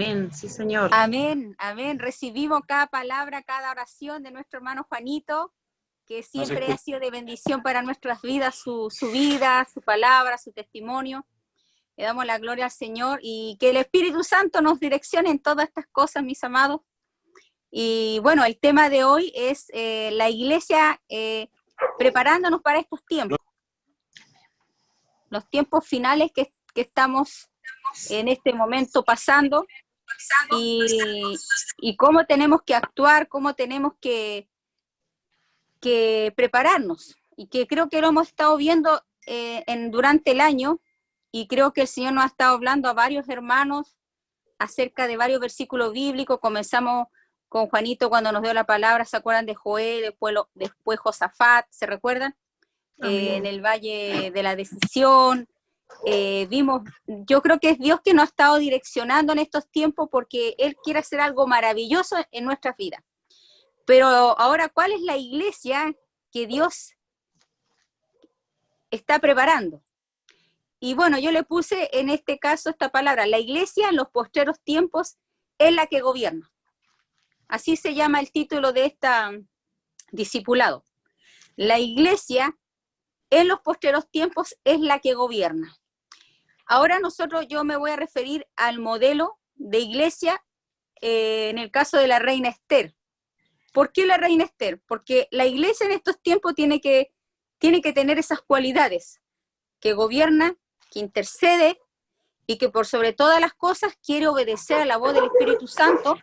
Amén, sí, Señor. Amén, amén. Recibimos cada palabra, cada oración de nuestro hermano Juanito, que siempre ha sido de bendición para nuestras vidas, su vida, su palabra, su testimonio. Le damos la gloria al Señor y que el Espíritu Santo nos direccione en todas estas cosas, mis amados. Y bueno, el tema de hoy es la iglesia preparándonos para estos tiempos. Los tiempos finales que estamos en este momento pasando y cómo tenemos que actuar, cómo tenemos que prepararnos. Y que creo que lo hemos estado viendo durante el año, y creo que el Señor nos ha estado hablando a varios hermanos acerca de varios versículos bíblicos. Comenzamos con Juanito cuando nos dio la palabra, ¿se acuerdan de Joel? Después Josafat, ¿se recuerdan? En el Valle de la Decisión. Vimos, yo creo que es Dios que nos ha estado direccionando en estos tiempos porque Él quiere hacer algo maravilloso en nuestras vidas. Pero ahora, ¿cuál es la iglesia que Dios está preparando? Y bueno, yo le puse en este caso esta palabra: la iglesia en los postreros tiempos es la que gobierna. Así se llama el título de esta discipulado. La iglesia en los postreros tiempos es la que gobierna. Ahora yo me voy a referir al modelo de iglesia en el caso de la reina Esther. ¿Por qué la reina Esther? Porque la iglesia en estos tiempos tiene que tener esas cualidades: que gobierna, que intercede y que por sobre todas las cosas quiere obedecer a la voz del Espíritu Santo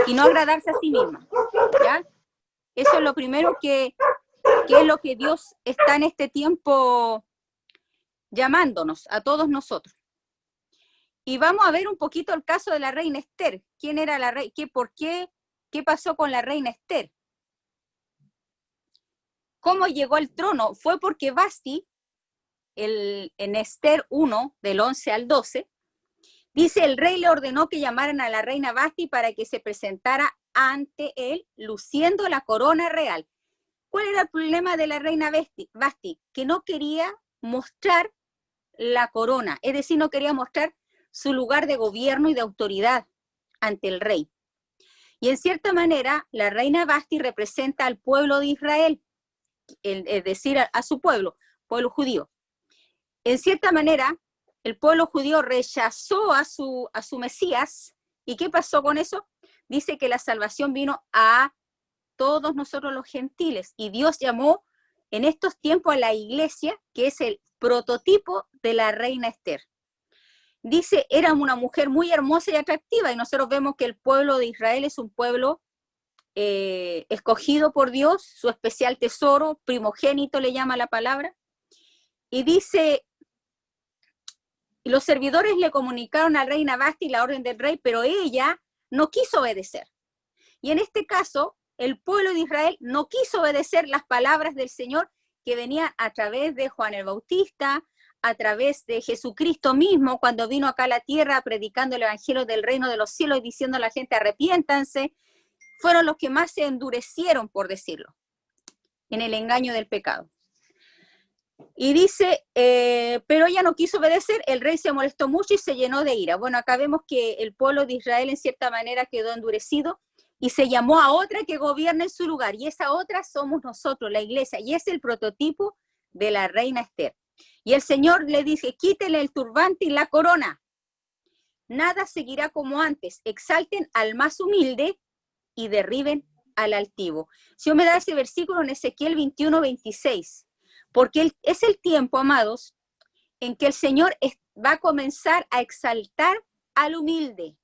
y no agradarse a sí misma, ¿ya? Eso es lo primero que es lo que Dios está en este tiempo llamándonos a todos nosotros. Y vamos a ver un poquito el caso de la reina Esther. ¿Quién era la reina? ¿Qué pasó con la reina Esther? ¿Cómo llegó al trono? Fue porque Vasti, en Esther 1, del 11 al 12, dice: el rey le ordenó que llamaran a la reina Vasti para que se presentara ante él luciendo la corona real. ¿Cuál era el problema de la reina Vasti? Que no quería mostrar la corona, es decir, no quería mostrar su lugar de gobierno y de autoridad ante el rey. Y en cierta manera, la reina Vasti representa al pueblo de Israel, es decir, a su pueblo judío. En cierta manera, el pueblo judío rechazó a su Mesías. ¿Y qué pasó con eso? Dice que la salvación vino a todos nosotros los gentiles, y Dios llamó en estos tiempos a la iglesia, que es el prototipo de la reina Esther. Dice, era una mujer muy hermosa y atractiva, y nosotros vemos que el pueblo de Israel es un pueblo escogido por Dios, su especial tesoro, primogénito le llama la palabra. Y dice, los servidores le comunicaron a la reina Vasti la orden del rey, pero ella no quiso obedecer. Y en este caso, el pueblo de Israel no quiso obedecer las palabras del Señor que venían a través de Juan el Bautista, a través de Jesucristo mismo, cuando vino acá a la tierra predicando el evangelio del reino de los cielos y diciendo a la gente: arrepiéntanse. Fueron los que más se endurecieron, por decirlo, en el engaño del pecado. Y dice, pero ella no quiso obedecer, el rey se molestó mucho y se llenó de ira. Bueno, acá vemos que el pueblo de Israel en cierta manera quedó endurecido y se llamó a otra que gobierna en su lugar, y esa otra somos nosotros, la iglesia, y es el prototipo de la reina Esther. Y el Señor le dice: quítenle el turbante y la corona, nada seguirá como antes, exalten al más humilde y derriben al altivo. Si yo me da ese versículo en Ezequiel 21:26, porque es el tiempo, amados, en que el Señor va a comenzar a exaltar al humilde.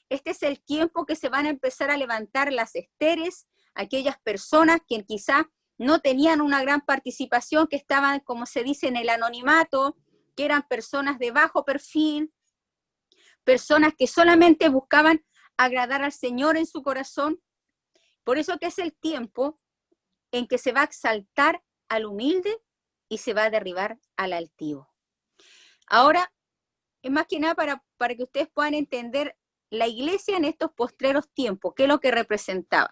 Este es el tiempo que se van a empezar a levantar las Esteres, aquellas personas que quizá no tenían una gran participación, que estaban, como se dice, en el anonimato, que eran personas de bajo perfil, personas que solamente buscaban agradar al Señor en su corazón. Por eso que es el tiempo en que se va a exaltar al humilde y se va a derribar al altivo. Ahora, es más que nada para que ustedes puedan entender la iglesia en estos postreros tiempos, qué es lo que representaba.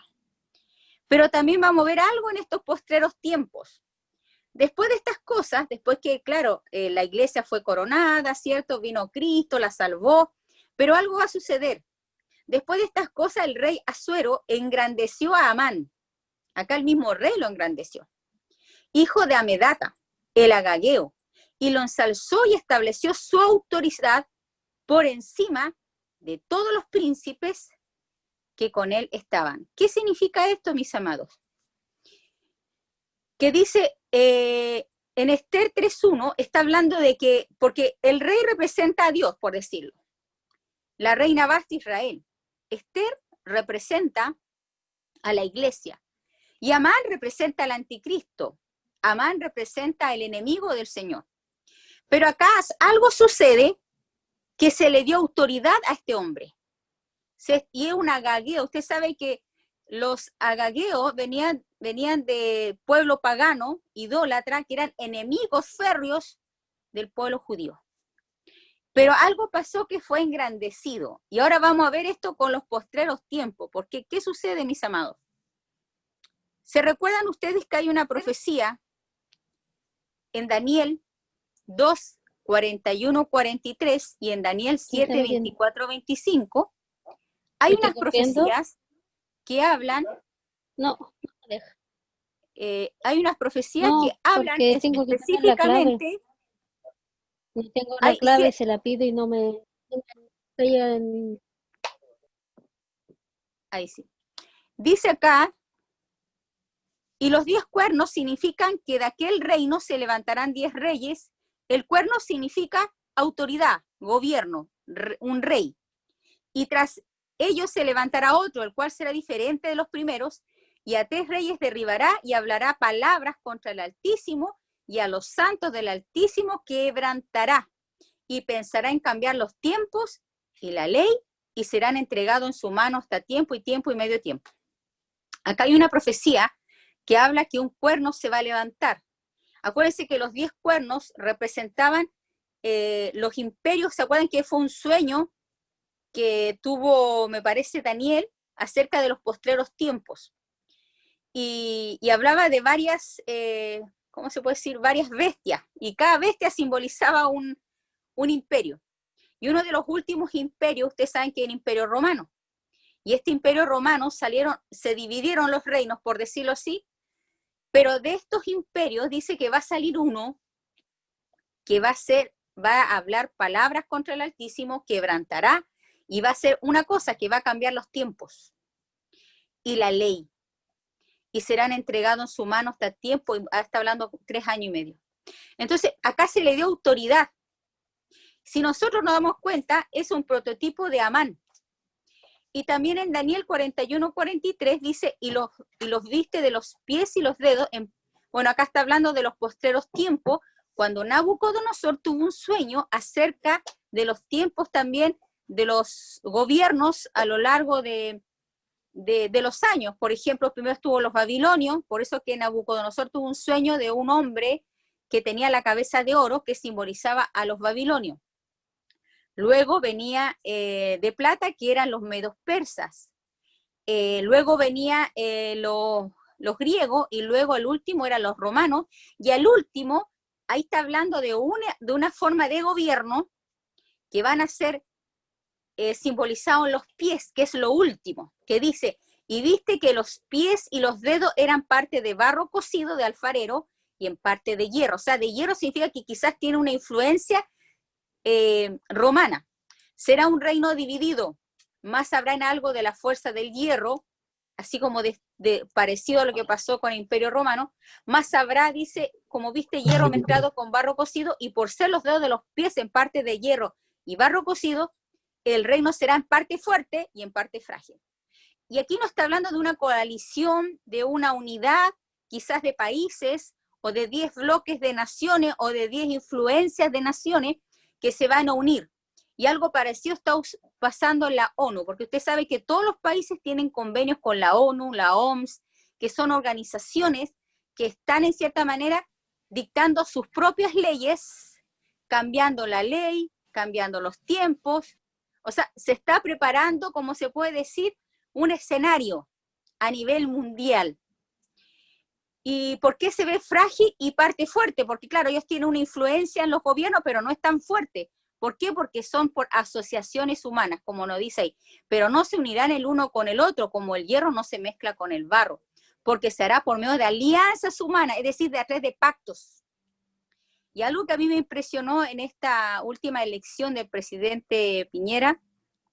Pero también vamos a ver algo en estos postreros tiempos. Después de estas cosas, después que, claro, la iglesia fue coronada, ¿cierto? Vino Cristo, la salvó, pero algo va a suceder. Después de estas cosas, el rey Asuero engrandeció a Amán. Acá el mismo rey lo engrandeció. Hijo de Amedata, el agageo, y lo ensalzó y estableció su autoridad por encima de todos los príncipes que con él estaban. ¿Qué significa esto, mis amados? Que dice, en Esther 3.1 está hablando de que, porque el rey representa a Dios, por decirlo. La reina Vasti Israel. Esther representa a la iglesia. Y Amán representa al anticristo. Amán representa al enemigo del Señor. Pero acá algo sucede que se le dio autoridad a este hombre. Y es un agageo. Usted sabe que los agageos venían de pueblo pagano, idólatra, que eran enemigos férreos del pueblo judío. Pero algo pasó que fue engrandecido. Y ahora vamos a ver esto con los postreros tiempos. Porque, ¿qué sucede, mis amados? ¿Se recuerdan ustedes que hay una profecía en Daniel 2, 41, 43 y en Daniel 7, 24, 25? Hay unas profecías que hablan... No, no deja. Hay unas profecías que hablan específicamente... No tengo la clave, se la pido y no me... Ahí sí. Dice acá, y los 10 cuernos significan que de aquel reino se levantarán 10 reyes. El cuerno significa autoridad, gobierno, un rey. Y tras ellos se levantará otro, el cual será diferente de los primeros, y a 3 reyes derribará y hablará palabras contra el Altísimo, y a los santos del Altísimo quebrantará, y pensará en cambiar los tiempos y la ley, y serán entregados en su mano hasta tiempo y medio tiempo. Acá hay una profecía que habla que un cuerno se va a levantar. Acuérdense que los 10 cuernos representaban los imperios. ¿Se acuerdan que fue un sueño que tuvo, me parece, Daniel, acerca de los postreros tiempos? Y hablaba de varias, ¿cómo se puede decir? Varias bestias, y cada bestia simbolizaba un imperio. Y uno de los últimos imperios, ustedes saben que es el Imperio Romano. Y este Imperio Romano se dividieron los reinos, por decirlo así, pero de estos imperios dice que va a salir uno que va a hablar palabras contra el Altísimo, quebrantará, y va a hacer una cosa, que va a cambiar los tiempos y la ley, y serán entregados en su mano hasta tiempo, está hablando 3 años y medio. Entonces, acá se le dio autoridad. Si nosotros nos damos cuenta, es un prototipo de Amán. Y también en Daniel 41-43 dice, y los viste de los pies y los dedos. Bueno, acá está hablando de los postreros tiempos, cuando Nabucodonosor tuvo un sueño acerca de los tiempos también de los gobiernos a lo largo de los años. Por ejemplo, primero estuvo los babilonios, por eso que Nabucodonosor tuvo un sueño de un hombre que tenía la cabeza de oro, que simbolizaba a los babilonios. Luego venía de plata, que eran los medos persas. Luego venía los griegos, y luego el último eran los romanos. Y al último, ahí está hablando de una forma de gobierno que van a ser simbolizados en los pies, que es lo último, que dice, y viste que los pies y los dedos eran parte de barro cocido de alfarero y en parte de hierro. O sea, de hierro significa que quizás tiene una influencia romana. Será un reino dividido, más habrá en algo de la fuerza del hierro, así como parecido a lo que pasó con el Imperio Romano, más habrá, dice, como viste, hierro mezclado con barro cocido, y por ser los dedos de los pies en parte de hierro y barro cocido, el reino será en parte fuerte y en parte frágil. Y aquí no está hablando de una coalición, de una unidad, quizás de países, o de 10 bloques de naciones, o de 10 influencias de naciones, que se van a unir. Y algo parecido está pasando en la ONU, porque usted sabe que todos los países tienen convenios con la ONU, la OMS, que son organizaciones que están en cierta manera dictando sus propias leyes, cambiando la ley, cambiando los tiempos. O sea, se está preparando, como se puede decir, un escenario a nivel mundial. ¿Y por qué se ve frágil y parte fuerte? Porque claro, ellos tienen una influencia en los gobiernos, pero no es tan fuerte, ¿Por qué? Porque son por asociaciones humanas, como nos dice ahí, pero no se unirán el uno con el otro, como el hierro no se mezcla con el barro, porque se hará por medio de alianzas humanas, es decir, a través de pactos. Y algo que a mí me impresionó en esta última elección del presidente Piñera,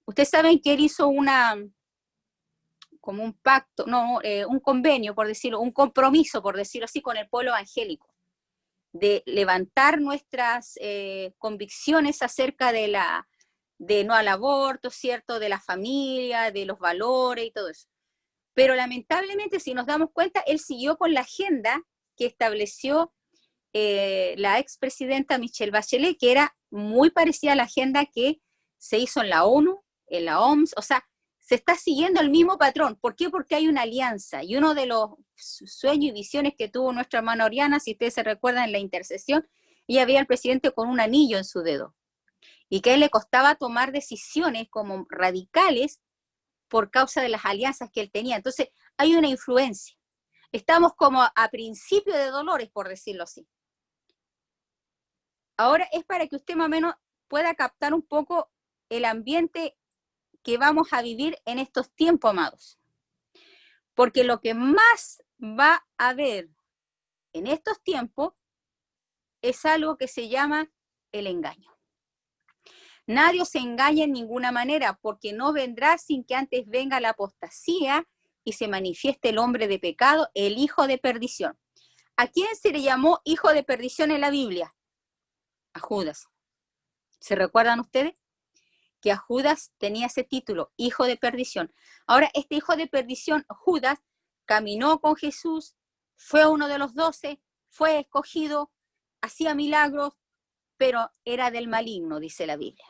ustedes saben que él hizo como un pacto, no, un convenio, por decirlo, un compromiso, por decirlo así, con el pueblo evangélico, de levantar nuestras convicciones acerca de no al aborto, ¿cierto? De la familia, de los valores y todo eso. Pero lamentablemente, si nos damos cuenta, él siguió con la agenda que estableció la expresidenta Michelle Bachelet, que era muy parecida a la agenda que se hizo en la ONU, en la OMS, o sea, se está siguiendo el mismo patrón. ¿Por qué? Porque hay una alianza. Y uno de los sueños y visiones que tuvo nuestra hermana Oriana, si ustedes se recuerdan en la intercesión, ella veía al presidente con un anillo en su dedo. Y que a él le costaba tomar decisiones como radicales por causa de las alianzas que él tenía. Entonces, hay una influencia. Estamos como a principio de dolores, por decirlo así. Ahora es para que usted más o menos pueda captar un poco el ambiente que vamos a vivir en estos tiempos, amados. Porque lo que más va a haber en estos tiempos es algo que se llama el engaño. Nadie se engaña en ninguna manera, porque no vendrá sin que antes venga la apostasía y se manifieste el hombre de pecado, el hijo de perdición. ¿A quién se le llamó hijo de perdición en la Biblia? A Judas. ¿Se recuerdan ustedes? Que a Judas tenía ese título, hijo de perdición. Ahora, este hijo de perdición, Judas, caminó con Jesús, fue uno de los 12, fue escogido, hacía milagros, pero era del maligno, dice la Biblia.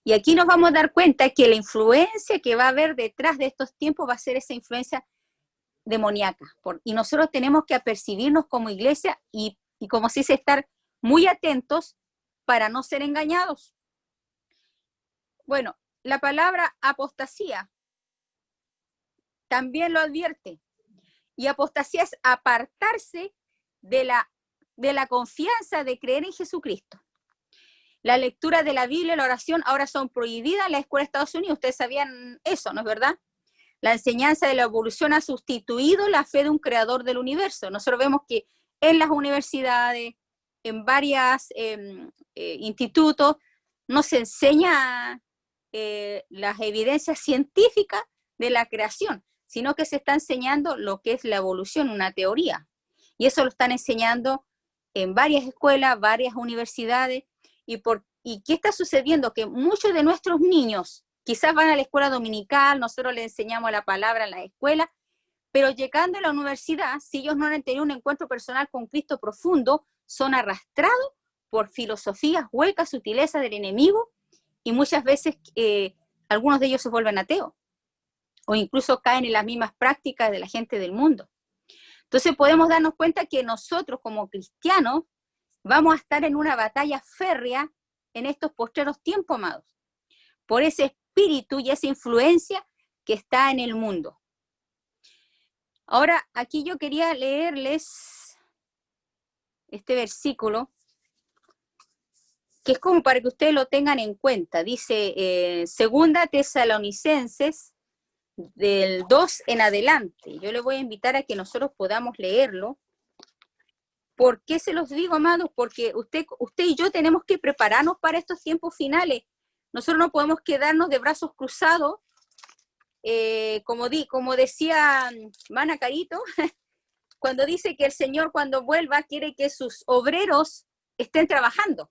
Y aquí nos vamos a dar cuenta que la influencia que va a haber detrás de estos tiempos va a ser esa influencia demoníaca. Y nosotros tenemos que apercibirnos como iglesia y como se dice, estar muy atentos para no ser engañados. Bueno, la palabra apostasía también lo advierte. Y apostasía es apartarse de la confianza de creer en Jesucristo. La lectura de la Biblia y la oración ahora son prohibidas en la escuela de Estados Unidos. Ustedes sabían eso, ¿no es verdad? La enseñanza de la evolución ha sustituido la fe de un creador del universo. Nosotros vemos que en las universidades, en varios institutos, no se enseña las evidencias científicas de la creación, sino que se está enseñando lo que es la evolución, una teoría. Y eso lo están enseñando en varias escuelas, varias universidades. ¿Y qué está sucediendo? Que muchos de nuestros niños quizás van a la escuela dominical, nosotros les enseñamos la palabra en la escuela, pero llegando a la universidad, si ellos no han tenido un encuentro personal con Cristo profundo, son arrastrados por filosofías huecas, sutilezas del enemigo, y muchas veces algunos de ellos se vuelven ateos, o incluso caen en las mismas prácticas de la gente del mundo. Entonces podemos darnos cuenta que nosotros como cristianos vamos a estar en una batalla férrea en estos postreros tiempos, amados, por ese espíritu y esa influencia que está en el mundo. Ahora, aquí yo quería leerles este versículo, que es como para que ustedes lo tengan en cuenta. Dice, Segunda Tesalonicenses, del 2 en adelante. Yo les voy a invitar a que nosotros podamos leerlo. ¿Por qué se los digo, amados? Porque usted y yo tenemos que prepararnos para estos tiempos finales. Nosotros no podemos quedarnos de brazos cruzados, como decía Mana Carito, cuando dice que el Señor cuando vuelva quiere que sus obreros estén trabajando,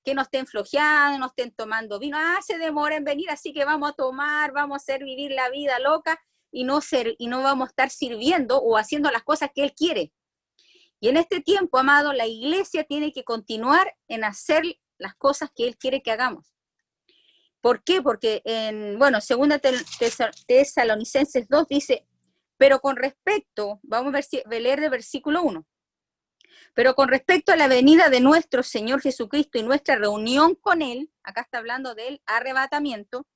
que no estén flojeando, no estén tomando vino. Se demora en venir, así que vamos a tomar, vamos a hacer vivir la vida loca y no vamos a estar sirviendo o haciendo las cosas que Él quiere. Y en este tiempo, amado, la iglesia tiene que continuar en hacer las cosas que Él quiere que hagamos. ¿Por qué? Porque segunda Tesalonicenses 2 dice, pero con respecto, vamos a leer de versículo 1, pero con respecto a la venida de nuestro Señor Jesucristo y nuestra reunión con Él, acá está hablando del arrebatamiento,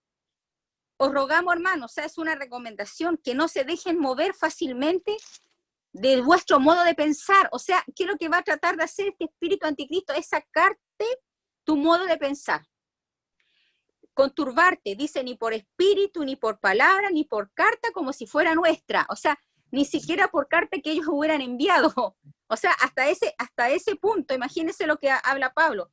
os rogamos, hermanos, o sea, es una recomendación, que no se dejen mover fácilmente de vuestro modo de pensar. O sea, ¿qué es lo que va a tratar de hacer este espíritu anticristo? Es sacarte tu modo de pensar. Conturbarte, dice, ni por espíritu, ni por palabra, ni por carta, como si fuera nuestra. O sea, ni siquiera por carta que ellos hubieran enviado. O sea, hasta ese punto, imagínense lo que habla Pablo.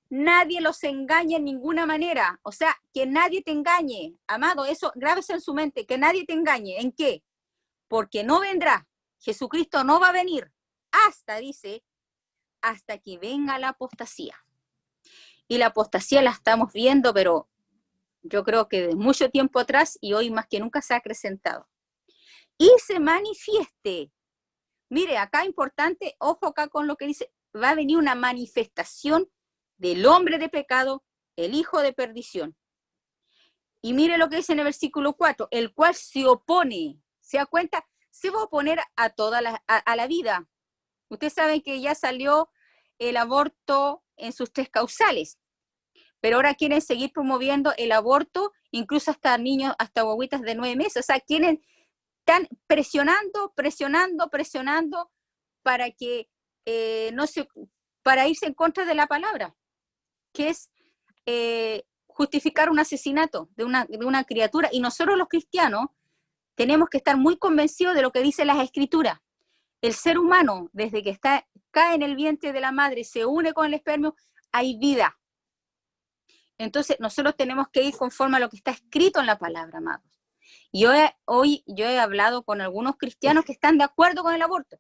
Nadie los engaña en ninguna manera. O sea, que nadie te engañe. Amado, eso grábese en su mente, que nadie te engañe. ¿En qué? Porque no vendrá. Jesucristo no va a venir dice, hasta que venga la apostasía. Y la apostasía la estamos viendo, pero yo creo que de mucho tiempo atrás y hoy más que nunca se ha acrecentado. Y se manifieste. Mire, acá importante, ojo acá con lo que dice, va a venir una manifestación del hombre de pecado, el hijo de perdición. Y mire lo que dice en el versículo 4, el cual se opone, ¿se da cuenta? Se va a oponer a toda a la vida. Ustedes saben que ya salió el aborto en sus 3 causales, pero ahora quieren seguir promoviendo el aborto, incluso hasta niños, hasta guaguitas de 9 meses, o sea, están presionando para que para irse en contra de la palabra, que es justificar un asesinato de una criatura, y nosotros los cristianos tenemos que estar muy convencidos de lo que dicen las escrituras. El ser humano, desde que cae en el vientre de la madre, se une con el espermio, hay vida. Entonces, nosotros tenemos que ir conforme a lo que está escrito en la palabra, amados. Hoy yo he hablado con algunos cristianos que están de acuerdo con el aborto.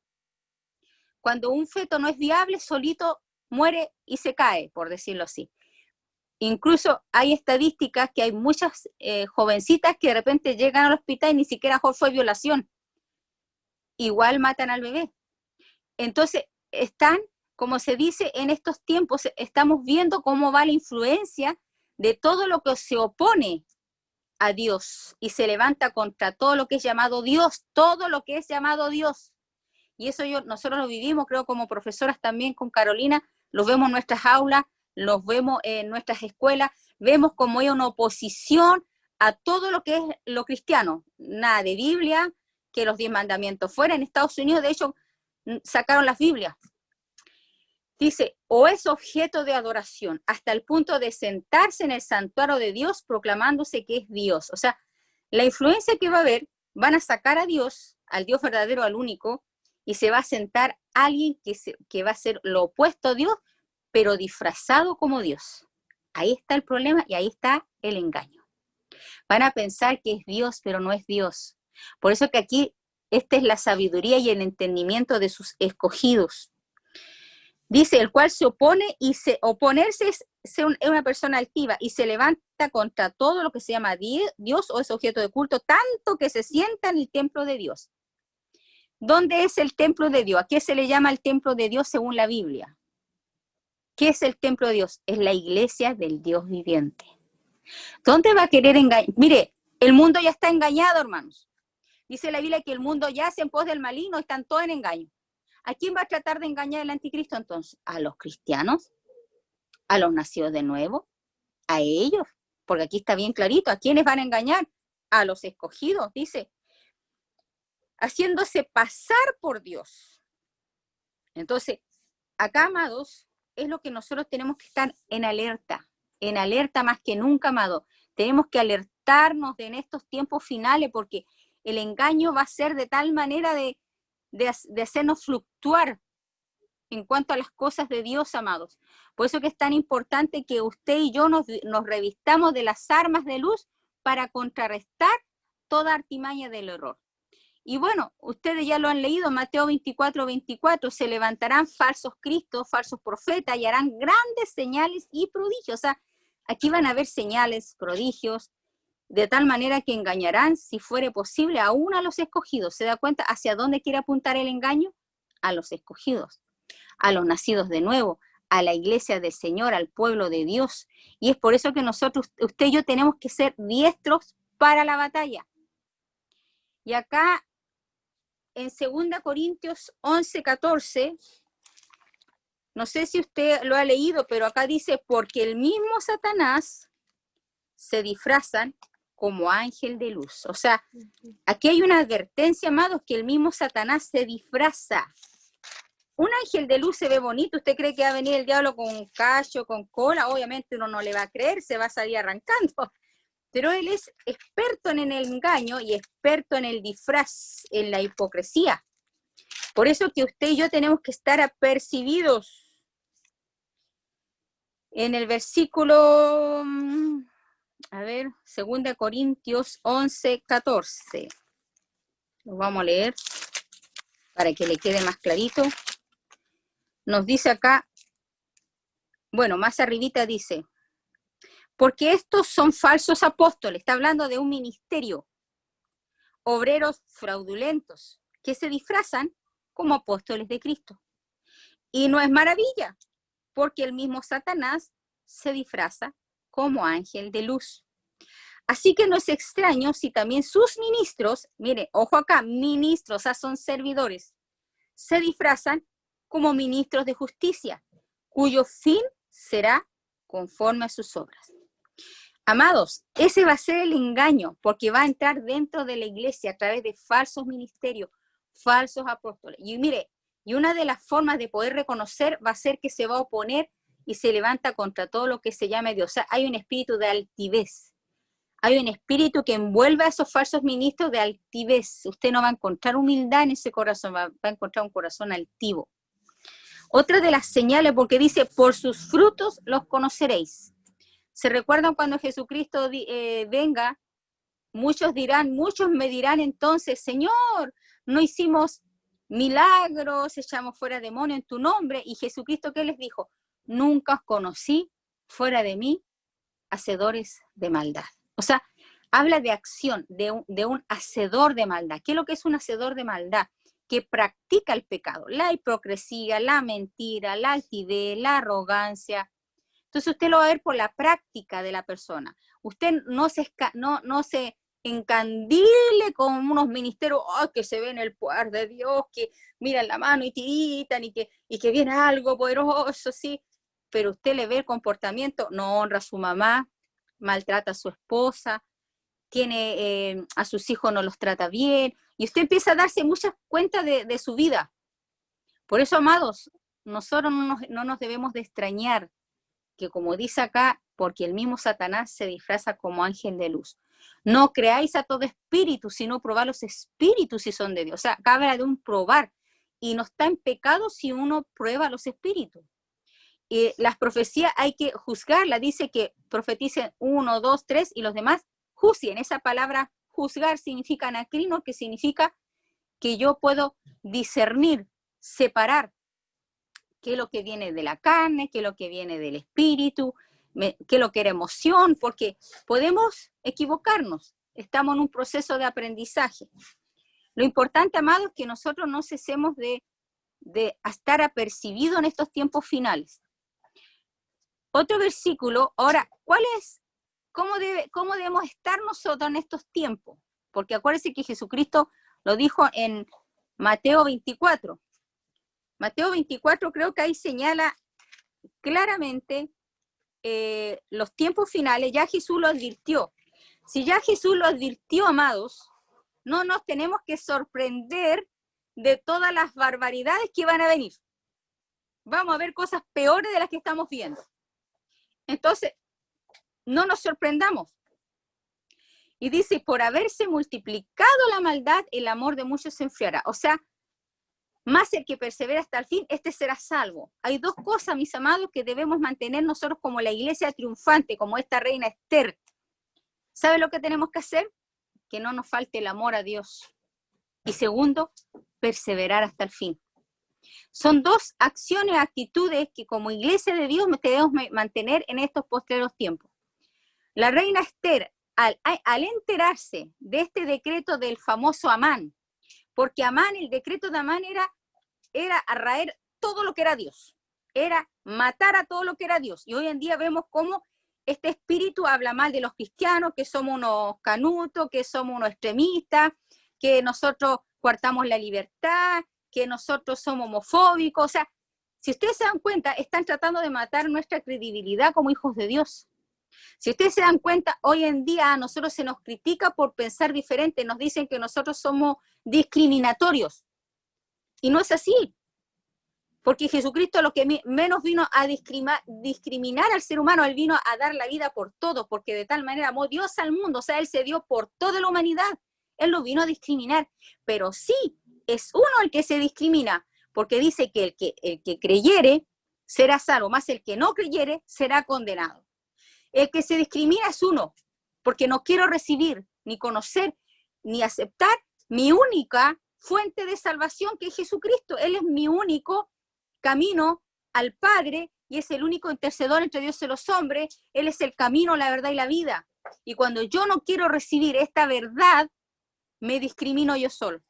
Cuando un feto no es viable, solito muere y se cae, por decirlo así. Incluso hay estadísticas que hay muchas jovencitas que de repente llegan al hospital y ni siquiera fue violación. Igual matan al bebé. Entonces, como se dice en estos tiempos, estamos viendo cómo va la influencia de todo lo que se opone a Dios y se levanta contra todo lo que es llamado Dios, todo lo que es llamado Dios. Y eso nosotros lo vivimos, creo, como profesoras también con Carolina, los vemos en nuestras aulas, los vemos en nuestras escuelas, vemos como hay una oposición a todo lo que es lo cristiano, nada de Biblia, que los 10 mandamientos fuera. En Estados Unidos, de hecho, sacaron las Biblias. Dice, o es objeto de adoración, hasta el punto de sentarse en el santuario de Dios proclamándose que es Dios. O sea, la influencia que va a haber, van a sacar a Dios, al Dios verdadero, al único, y se va a sentar alguien que va a ser lo opuesto a Dios, pero disfrazado como Dios. Ahí está el problema y ahí está el engaño. Van a pensar que es Dios, pero no es Dios. Por eso que aquí, esta es la sabiduría y el entendimiento de sus escogidos. Dice, el cual se opone, y oponerse es una persona altiva y se levanta contra todo lo que se llama Dios o es objeto de culto, tanto que se sienta en el templo de Dios. ¿Dónde es el templo de Dios? ¿A qué se le llama el templo de Dios según la Biblia? ¿Qué es el templo de Dios? Es la iglesia del Dios viviente. ¿Dónde va a querer engañar? Mire, el mundo ya está engañado, hermanos. Dice la Biblia que el mundo yace en pos del maligno, están todos en engaño. ¿A quién va a tratar de engañar el anticristo entonces? ¿A los cristianos? ¿A los nacidos de nuevo? ¿A ellos? Porque aquí está bien clarito, ¿a quiénes van a engañar? A los escogidos, dice, haciéndose pasar por Dios. Entonces, acá, amados, es lo que nosotros tenemos que estar en alerta más que nunca, amados. Tenemos que alertarnos en estos tiempos finales, porque el engaño va a ser de tal manera de hacernos fluctuar en cuanto a las cosas de Dios, amados. Por eso que es tan importante que usted y yo nos revistamos de las armas de luz para contrarrestar toda artimaña del error. Y bueno, ustedes ya lo han leído, Mateo 24:24, se levantarán falsos cristos, falsos profetas y harán grandes señales y prodigios. O sea, aquí van a haber señales, prodigios, de tal manera que engañarán, si fuere posible, aún a los escogidos. ¿Se da cuenta hacia dónde quiere apuntar el engaño? A los escogidos, a los nacidos de nuevo, a la iglesia del Señor, al pueblo de Dios. Y es por eso que nosotros, usted y yo, tenemos que ser diestros para la batalla. Y acá, en 2 Corintios 11:14, no sé si usted lo ha leído, pero acá dice, porque el mismo Satanás se disfrazan como ángel de luz. O sea, aquí hay una advertencia, amados, que el mismo Satanás se disfraza un ángel de luz se ve bonito, ¿usted cree que va a venir el diablo con un cacho, con cola? Obviamente uno no le va a creer, se va a salir arrancando. Pero él es experto en el engaño y experto en el disfraz, en la hipocresía. Por eso que usted y yo tenemos que estar apercibidos. En el versículo, a ver, 2 Corintios 11, 14. Lo vamos a leer para que le quede más clarito. Nos dice acá, bueno, más arribita dice, porque estos son falsos apóstoles, está hablando de un ministerio, obreros fraudulentos, que se disfrazan como apóstoles de Cristo. Y no es maravilla, porque el mismo Satanás se disfraza como ángel de luz. Así que no es extraño si también sus ministros, mire, ojo acá, ministros, o sea, son servidores, se disfrazan como ministros de justicia, cuyo fin será conforme a sus obras. Amados, ese va a ser el engaño, porque va a entrar dentro de la iglesia a través de falsos ministerios, falsos apóstoles. Y mire, y una de las formas de poder reconocer va a ser que se va a oponer y se levanta contra todo lo que se llame Dios. O sea, hay un espíritu de altivez. Hay un espíritu que envuelve a esos falsos ministros de altivez. Usted no va a encontrar humildad en ese corazón, va a encontrar un corazón altivo. Otra de las señales, porque dice, por sus frutos los conoceréis. ¿Se recuerdan cuando Jesucristo venga? Muchos me dirán entonces, Señor, no hicimos milagros, echamos fuera demonios en tu nombre. Y Jesucristo, ¿qué les dijo? Nunca os conocí fuera de mí, hacedores de maldad. O sea, habla de acción, de un hacedor de maldad. ¿Qué es lo que es un hacedor de maldad? Que practica el pecado, la hipocresía, la mentira, la altivez, la arrogancia. Entonces usted lo va a ver por la práctica de la persona. Usted no se encandile con unos ministerios que se ven el poder de Dios, que miran la mano y tiritan y que viene algo poderoso, ¿sí? Pero usted le ve el comportamiento, no honra a su mamá, maltrata a su esposa, a sus hijos no los trata bien, y usted empieza a darse muchas cuentas de su vida. Por eso, amados, nosotros no nos debemos de extrañar que, como dice acá, porque el mismo Satanás se disfraza como ángel de luz. No creáis a todo espíritu, sino probad los espíritus si son de Dios. O sea, acá habla de un probar, y no está en pecado si uno prueba los espíritus. Las profecías hay que juzgarlas, dice que profeticen 1, 2, 3 y los demás juzguen. Esa palabra juzgar significa anacrino, que significa que yo puedo discernir, separar qué es lo que viene de la carne, qué es lo que viene del espíritu, qué es lo que era emoción, porque podemos equivocarnos, estamos en un proceso de aprendizaje. Lo importante, amados, es que nosotros no cesemos de estar apercibidos en estos tiempos finales. Otro versículo, ahora, ¿cómo debemos estar nosotros en estos tiempos? Porque acuérdense que Jesucristo lo dijo en Mateo 24. Mateo 24 creo que ahí señala claramente los tiempos finales. Ya Jesús lo advirtió. Si ya Jesús lo advirtió, amados, no nos tenemos que sorprender de todas las barbaridades que van a venir. Vamos a ver cosas peores de las que estamos viendo. Entonces, no nos sorprendamos. Y dice, por haberse multiplicado la maldad, el amor de muchos se enfriará. O sea, más el que persevera hasta el fin, este será salvo. Hay dos cosas, mis amados, que debemos mantener nosotros como la iglesia triunfante, como esta reina Esther. ¿Sabe lo que tenemos que hacer? Que no nos falte el amor a Dios. Y segundo, perseverar hasta el fin. Son dos acciones, actitudes que como iglesia de Dios debemos mantener en estos postreros tiempos. La reina Esther, al enterarse de este decreto del famoso Amán, porque Amán, el decreto de Amán era arraer todo lo que era Dios, era matar a todo lo que era Dios. Y hoy en día vemos cómo este espíritu habla mal de los cristianos, que somos unos canutos, que somos unos extremistas, que nosotros coartamos la libertad, que nosotros somos homofóbicos. O sea, si ustedes se dan cuenta, están tratando de matar nuestra credibilidad como hijos de Dios. Si ustedes se dan cuenta, hoy en día a nosotros se nos critica por pensar diferente, nos dicen que nosotros somos discriminatorios. Y no es así. Porque Jesucristo lo que menos vino a discriminar al ser humano, Él vino a dar la vida por todos, porque de tal manera amó Dios al mundo, o sea, Él se dio por toda la humanidad. Él no vino a discriminar, pero sí es uno el que se discrimina, porque dice que el que creyere será salvo, más el que no creyere será condenado. El que se discrimina es uno, porque no quiero recibir, ni conocer, ni aceptar mi única fuente de salvación, que es Jesucristo. Él es mi único camino al Padre y es el único intercedor entre Dios y los hombres. Él es el camino, la verdad y la vida. Y cuando yo no quiero recibir esta verdad, me discrimino yo solo.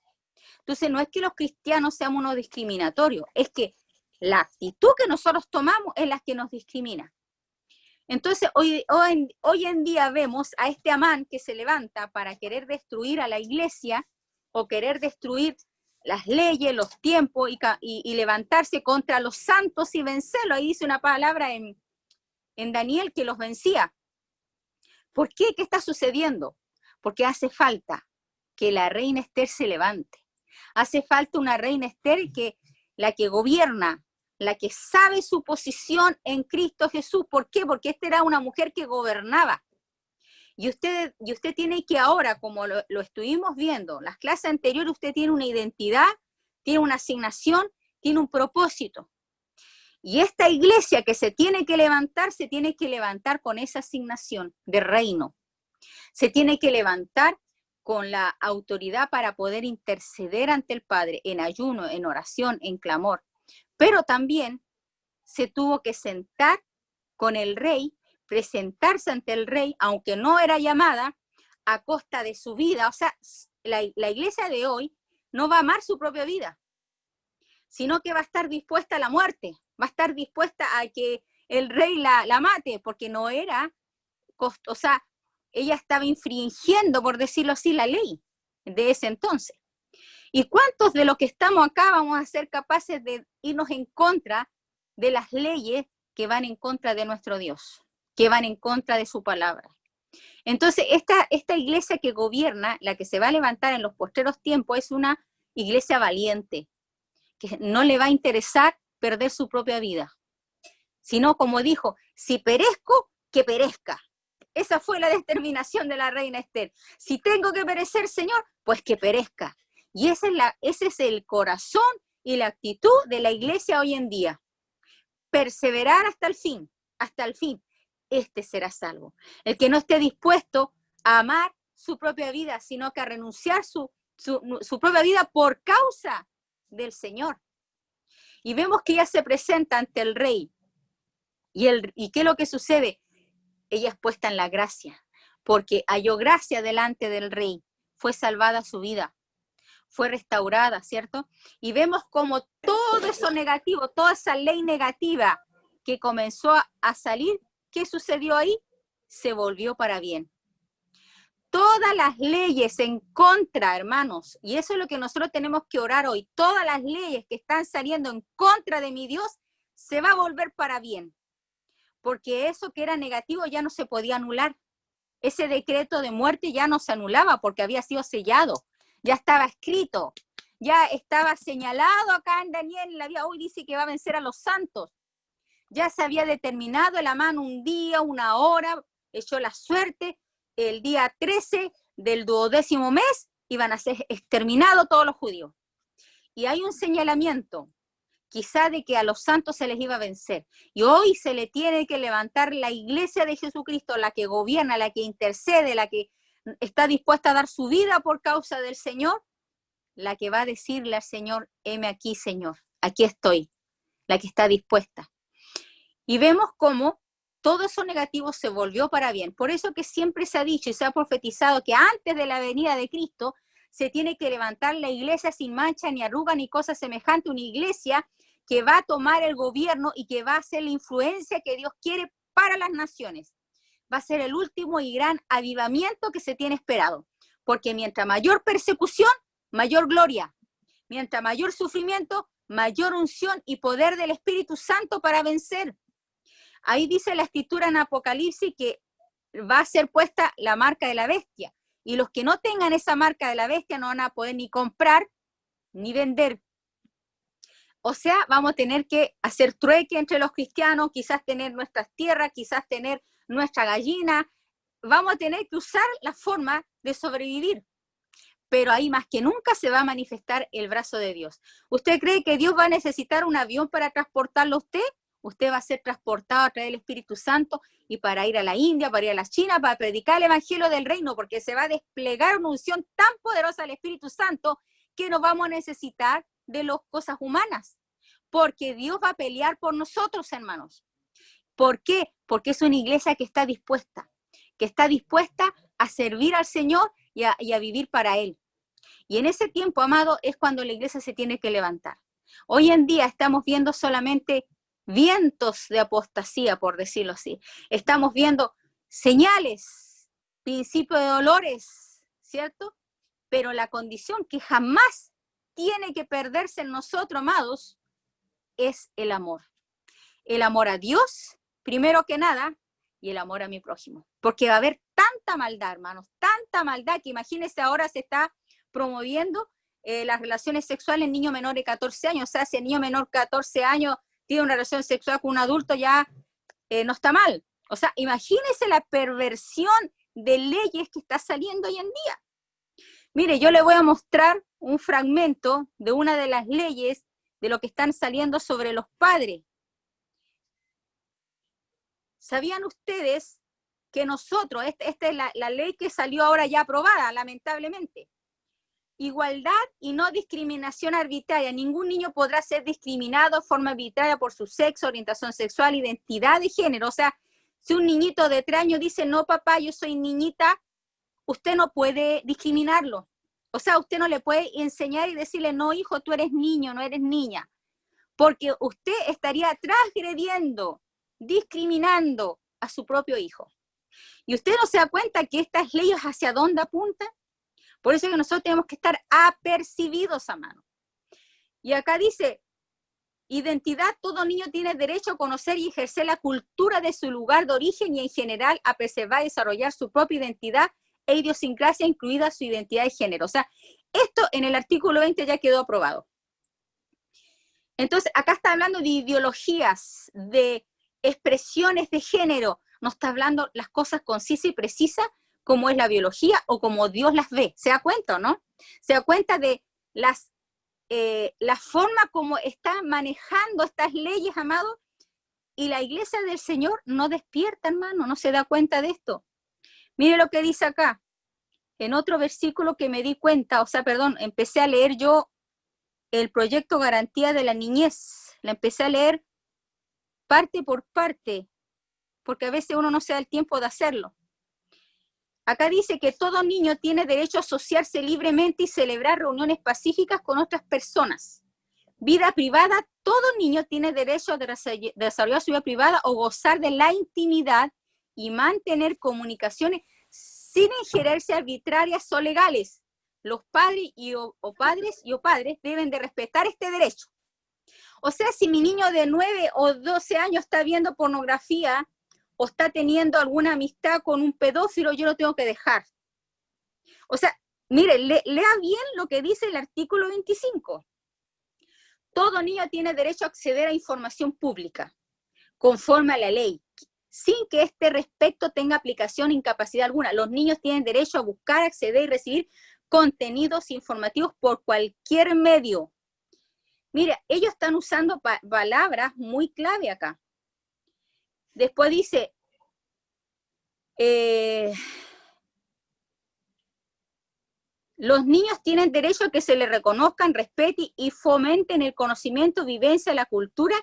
Entonces no es que los cristianos seamos unos discriminatorios, es que la actitud que nosotros tomamos es la que nos discrimina. Entonces hoy en día vemos a este Amán que se levanta para querer destruir a la iglesia o querer destruir las leyes, los tiempos y levantarse contra los santos y vencerlos. Ahí dice una palabra en Daniel que los vencía. ¿Por qué? ¿Qué está sucediendo? Porque hace falta que la reina Esther se levante. Hace falta una reina Esther la que gobierna, la que sabe su posición en Cristo Jesús. ¿Por qué? Porque esta era una mujer que gobernaba. Y usted tiene que ahora, como lo estuvimos viendo, las clases anteriores, usted tiene una identidad, tiene una asignación, tiene un propósito. Y esta iglesia que se tiene que levantar con esa asignación de reino. Se tiene que levantar con la autoridad para poder interceder ante el Padre en ayuno, en oración, en clamor. Pero también se tuvo que sentar con el rey, presentarse ante el rey, aunque no era llamada, a costa de su vida. O sea, la iglesia de hoy no va a amar su propia vida, sino que va a estar dispuesta a la muerte, va a estar dispuesta a que el rey la mate, porque no era, o sea, ella estaba infringiendo, por decirlo así, la ley de ese entonces. ¿Y cuántos de los que estamos acá vamos a ser capaces de irnos en contra de las leyes que van en contra de nuestro Dios, que van en contra de su palabra? Entonces, esta iglesia que gobierna, la que se va a levantar en los postreros tiempos, es una iglesia valiente, que no le va a interesar perder su propia vida, sino, como dijo, si perezco, que perezca. Esa fue la determinación de la reina Esther. Si tengo que perecer, Señor, pues que perezca. Y ese es el corazón y la actitud de la iglesia hoy en día. Perseverar hasta el fin, este será salvo. El que no esté dispuesto a amar su propia vida, sino que a renunciar su propia vida por causa del Señor. Y vemos que ella se presenta ante el rey. ¿Y qué es lo que sucede? Ella es puesta en la gracia, porque halló gracia delante del rey, fue salvada su vida, fue restaurada, ¿cierto? Y vemos como todo eso negativo, toda esa ley negativa que comenzó a salir, ¿qué sucedió ahí? Se volvió para bien. Todas las leyes en contra, hermanos, y eso es lo que nosotros tenemos que orar hoy, todas las leyes que están saliendo en contra de mi Dios, se va a volver para bien. Porque eso que era negativo ya no se podía anular. Ese decreto de muerte ya no se anulaba porque había sido sellado, ya estaba escrito, ya estaba señalado acá en Daniel, la Biblia hoy dice que va a vencer a los santos. Ya se había determinado el Amán un día, una hora, echó la suerte, el día 13 del 12º mes iban a ser exterminados todos los judíos. Y hay un señalamiento, quizá de que a los santos se les iba a vencer. Y hoy se le tiene que levantar la iglesia de Jesucristo, la que gobierna, la que intercede, la que está dispuesta a dar su vida por causa del Señor, la que va a decirle al Señor, heme aquí, Señor, aquí estoy, la que está dispuesta. Y vemos cómo todo eso negativo se volvió para bien. Por eso que siempre se ha dicho y se ha profetizado que antes de la venida de Cristo se tiene que levantar la iglesia sin mancha, ni arruga, ni cosa semejante, una iglesia que va a tomar el gobierno y que va a hacer la influencia que Dios quiere para las naciones. Va a ser el último y gran avivamiento que se tiene esperado. Porque mientras mayor persecución, mayor gloria. Mientras mayor sufrimiento, mayor unción y poder del Espíritu Santo para vencer. Ahí dice la escritura en Apocalipsis que va a ser puesta la marca de la bestia. Y los que no tengan esa marca de la bestia no van a poder ni comprar ni vender. O sea, vamos a tener que hacer trueque entre los cristianos, quizás tener nuestras tierras, quizás tener nuestra gallina. Vamos a tener que usar la forma de sobrevivir. Pero ahí más que nunca se va a manifestar el brazo de Dios. ¿Usted cree que Dios va a necesitar un avión para transportarlo a usted? Usted va a ser transportado a través del Espíritu Santo y para ir a la India, para ir a la China, para predicar el Evangelio del Reino, porque se va a desplegar una unción tan poderosa del Espíritu Santo que no vamos a necesitar de las cosas humanas, porque Dios va a pelear por nosotros, hermanos. ¿Por qué? Porque es una iglesia que está dispuesta a servir al Señor y a vivir para Él. Y en ese tiempo, amado, es cuando la iglesia se tiene que levantar. Hoy en día estamos viendo solamente vientos de apostasía, por decirlo así. Estamos viendo señales, principio de dolores, ¿cierto? Pero la condición que jamás tiene que perderse en nosotros, amados, es el amor. El amor a Dios, primero que nada, y el amor a mi prójimo. Porque va a haber tanta maldad, hermanos, tanta maldad que imagínense ahora se está promoviendo las relaciones sexuales en niños menores de 14 años. O sea, si el niño menor de 14 años tiene una relación sexual con un adulto, ya no está mal. O sea, imagínense la perversión de leyes que está saliendo hoy en día. Mire, yo le voy a mostrar un fragmento de una de las leyes de lo que están saliendo sobre los padres. ¿Sabían ustedes que nosotros, esta es la ley que salió ahora ya aprobada, lamentablemente? Igualdad y no discriminación arbitraria. Ningún niño podrá ser discriminado de forma arbitraria por su sexo, orientación sexual, identidad de género. O sea, si un niñito de 3 años dice, no papá, yo soy niñita, usted no puede discriminarlo. O sea, usted no le puede enseñar y decirle, no hijo, tú eres niño, no eres niña. Porque usted estaría transgrediendo, discriminando a su propio hijo. Y usted no se da cuenta que estas leyes hacia dónde apuntan. Por eso es que nosotros tenemos que estar apercibidos, amados. Y acá dice, identidad, todo niño tiene derecho a conocer y ejercer la cultura de su lugar de origen y en general a preservar y desarrollar su propia identidad e idiosincrasia, incluida su identidad de género. O sea, esto en el artículo 20 ya quedó aprobado. Entonces, acá está hablando de ideologías, de expresiones de género, no está hablando las cosas concisas y precisas como es la biología o como Dios las ve. ¿Se da cuenta o no? Se da cuenta de la forma como está manejando estas leyes, amado, y la iglesia del Señor no despierta, hermano, no se da cuenta de esto. Mire lo que dice acá, en otro versículo que me di cuenta, empecé a leer yo el proyecto Garantía de la Niñez, la empecé a leer parte por parte, porque a veces uno no se da el tiempo de hacerlo. Acá dice que todo niño tiene derecho a asociarse libremente y celebrar reuniones pacíficas con otras personas. Vida privada, todo niño tiene derecho a desarrollar su vida privada o gozar de la intimidad y mantener comunicaciones sin injerencias arbitrarias o legales. Los padres o padres deben de respetar este derecho. O sea, si mi niño de 9 o 12 años está viendo pornografía o está teniendo alguna amistad con un pedófilo, yo lo tengo que dejar. O sea, mire, lea bien lo que dice el artículo 25. Todo niño tiene derecho a acceder a información pública, conforme a la ley, sin que este respecto tenga aplicación o incapacidad alguna. Los niños tienen derecho a buscar, acceder y recibir contenidos informativos por cualquier medio. Mira, ellos están usando palabras muy clave acá. Después dice, los niños tienen derecho a que se les reconozcan, respeten y fomenten el conocimiento, vivencia, la cultura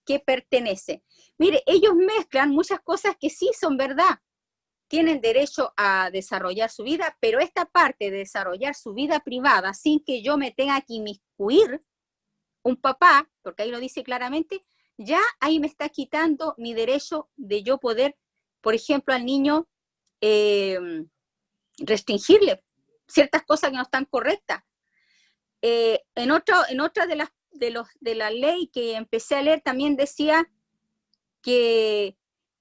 que pertenece. Mire, ellos mezclan muchas cosas que sí son verdad. Tienen derecho a desarrollar su vida, pero esta parte de desarrollar su vida privada sin que yo me tenga que inmiscuir, un papá, porque ahí lo dice claramente, ya ahí me está quitando mi derecho de yo poder, por ejemplo, al niño restringirle ciertas cosas que no están correctas. En otra de la ley que empecé a leer también decía que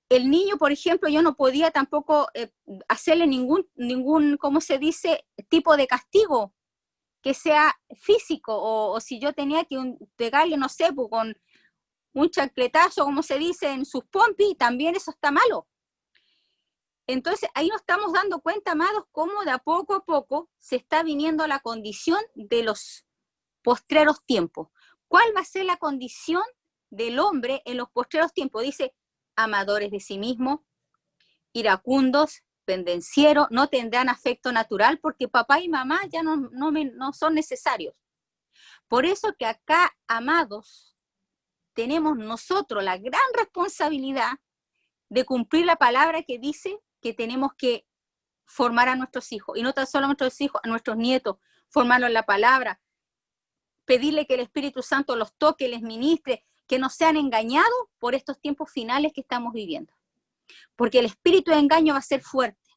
el niño, por ejemplo, yo no podía tampoco hacerle ningún, ¿cómo se dice?, tipo de castigo que sea físico, o si yo tenía que pegarle, no sé, pues, con un chancletazo, como se dice, en sus pompis, también eso está malo. Entonces, ahí nos estamos dando cuenta, amados, cómo de a poco se está viniendo la condición de los postreros tiempos. ¿Cuál va a ser la condición del hombre en los postreros tiempos? Dice, amadores de sí mismos, iracundos, pendencieros, no tendrán afecto natural porque papá y mamá ya no son necesarios. Por eso que acá, amados, tenemos nosotros la gran responsabilidad de cumplir la palabra que dice que tenemos que formar a nuestros hijos, y no tan solo a nuestros hijos, a nuestros nietos, formarlos en la palabra, pedirle que el Espíritu Santo los toque, les ministre, que no sean engañados por estos tiempos finales que estamos viviendo. Porque el espíritu de engaño va a ser fuerte.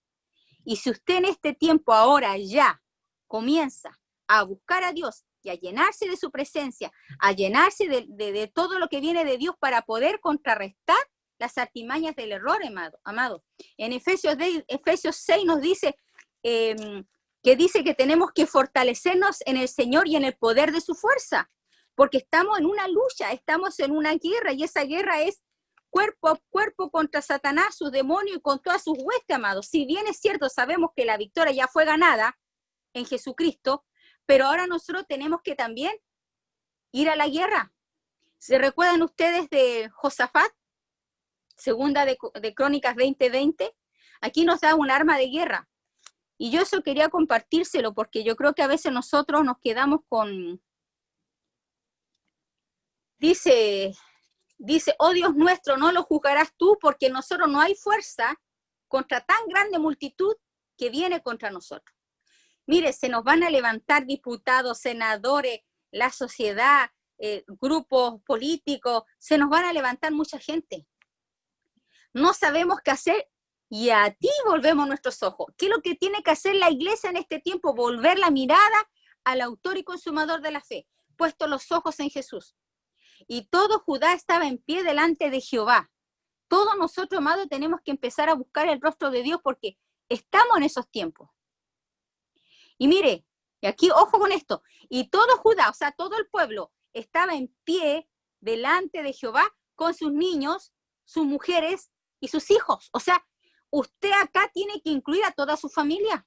Y si usted en este tiempo ahora ya comienza a buscar a Dios y a llenarse de su presencia, a llenarse de todo lo que viene de Dios para poder contrarrestar las artimañas del error, amado. En Efesios 6 nos dice que dice que tenemos que fortalecernos en el Señor y en el poder de su fuerza, porque estamos en una lucha, estamos en una guerra, y esa guerra es cuerpo a cuerpo contra Satanás, sus demonios y con todas sus huestes, amados. Si bien es cierto, sabemos que la victoria ya fue ganada en Jesucristo, pero ahora nosotros tenemos que también ir a la guerra. ¿Se recuerdan ustedes de Josafat? Segunda de Crónicas 20:20. Aquí nos da un arma de guerra. Y yo eso quería compartírselo, porque yo creo que a veces nosotros nos quedamos con... Dice, oh Dios nuestro, no lo juzgarás tú, porque en nosotros no hay fuerza contra tan grande multitud que viene contra nosotros. Mire, se nos van a levantar diputados, senadores, la sociedad, grupos políticos, se nos van a levantar mucha gente. No sabemos qué hacer, y a ti volvemos nuestros ojos. ¿Qué es lo que tiene que hacer la iglesia en este tiempo? Volver la mirada al autor y consumador de la fe, puesto los ojos en Jesús. Y todo Judá estaba en pie delante de Jehová. Todos nosotros, amados, tenemos que empezar a buscar el rostro de Dios, porque estamos en esos tiempos. Y mire, y aquí ojo con esto, y todo Judá, o sea, todo el pueblo, estaba en pie delante de Jehová con sus niños, sus mujeres y sus hijos. O sea, usted acá tiene que incluir a toda su familia.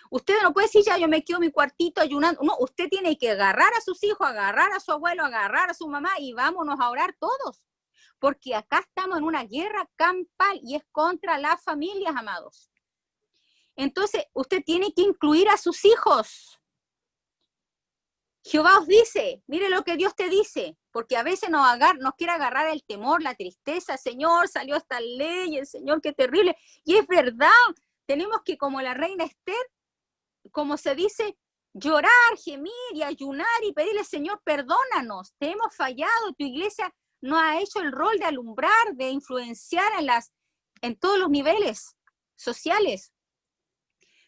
Usted no puede decir, ya yo me quedo en mi cuartito ayunando. No, usted tiene que agarrar a sus hijos, agarrar a su abuelo, agarrar a su mamá, y vámonos a orar todos. Porque acá estamos en una guerra campal y es contra las familias, amados. Entonces, usted tiene que incluir a sus hijos. Jehová os dice, mire lo que Dios te dice, porque a veces nos quiere agarrar el temor, la tristeza. Señor, salió esta ley, el Señor, qué terrible. Y es verdad, tenemos que, como la reina Esther, como se dice, llorar, gemir y ayunar y pedirle, Señor, perdónanos, te hemos fallado, tu iglesia no ha hecho el rol de alumbrar, de influenciar en todos los niveles sociales.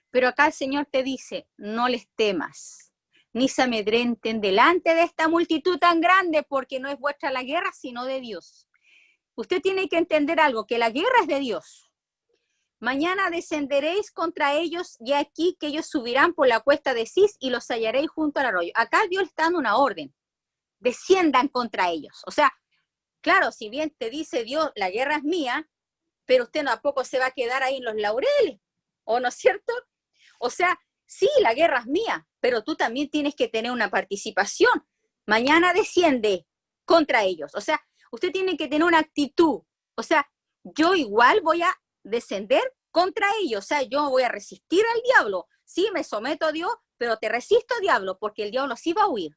Pero acá el Señor te dice, no les temas, ni se amedrenten delante de esta multitud tan grande, porque no es vuestra la guerra, sino de Dios. Usted tiene que entender algo, que la guerra es de Dios. Mañana descenderéis contra ellos, y aquí que ellos subirán por la cuesta de Cis y los hallaréis junto al arroyo. Acá Dios le está dando una orden, desciendan contra ellos. O sea, claro, si bien te dice Dios, la guerra es mía, pero usted tampoco se va a quedar ahí en los laureles, ¿o no es cierto? O sea, sí, la guerra es mía, pero tú también tienes que tener una participación. Mañana desciende contra ellos. O sea, usted tiene que tener una actitud. O sea, yo igual voy a descender contra ellos. O sea, yo voy a resistir al diablo. Sí, me someto a Dios, pero te resisto, diablo, porque el diablo sí va a huir.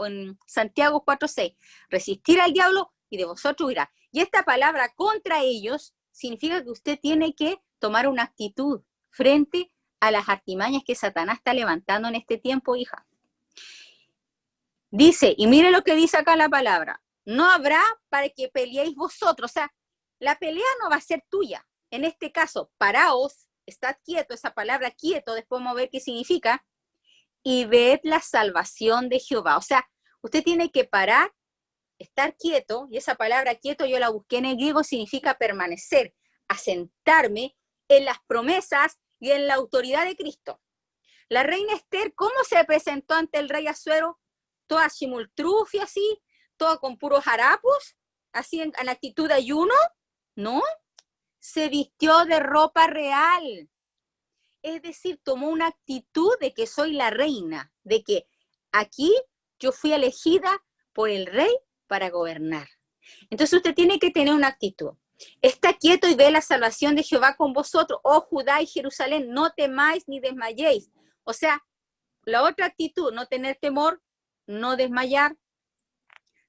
En Santiago 4:6, resistir al diablo y de vosotros huirá. Y esta palabra contra ellos significa que usted tiene que tomar una actitud frente a las artimañas que Satanás está levantando en este tiempo, hija. Dice, y mire lo que dice acá la palabra, no habrá para que peleéis vosotros. O sea, la pelea no va a ser tuya. En este caso, paraos, estad quieto, esa palabra quieto, después vamos a ver qué significa, y ved la salvación de Jehová. O sea, usted tiene que parar, estar quieto, y esa palabra quieto yo la busqué en el griego, significa permanecer, asentarme en las promesas y en la autoridad de Cristo. La reina Esther, ¿cómo se presentó ante el rey Asuero? Toda chimultrufia así, toda con puros harapos, así en actitud de ayuno, ¿no? Se vistió de ropa real. Es decir, tomó una actitud de que soy la reina, de que aquí yo fui elegida por el rey para gobernar. Entonces usted tiene que tener una actitud. Está quieto y ve la salvación de Jehová con vosotros, oh Judá y Jerusalén, no temáis ni desmayéis. O sea, la otra actitud, no tener temor, no desmayar,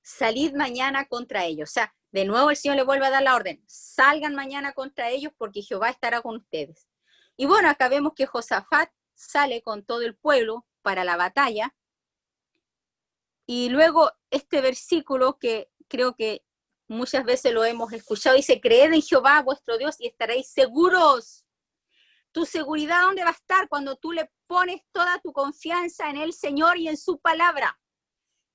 salid mañana contra ellos. O sea, de nuevo el Señor le vuelve a dar la orden, salgan mañana contra ellos porque Jehová estará con ustedes. Y bueno, acá vemos que Josafat sale con todo el pueblo para la batalla. Y luego este versículo que creo que muchas veces lo hemos escuchado, dice, creed en Jehová vuestro Dios y estaréis seguros. Tu seguridad, ¿dónde va a estar? Cuando tú le pones toda tu confianza en el Señor y en su palabra.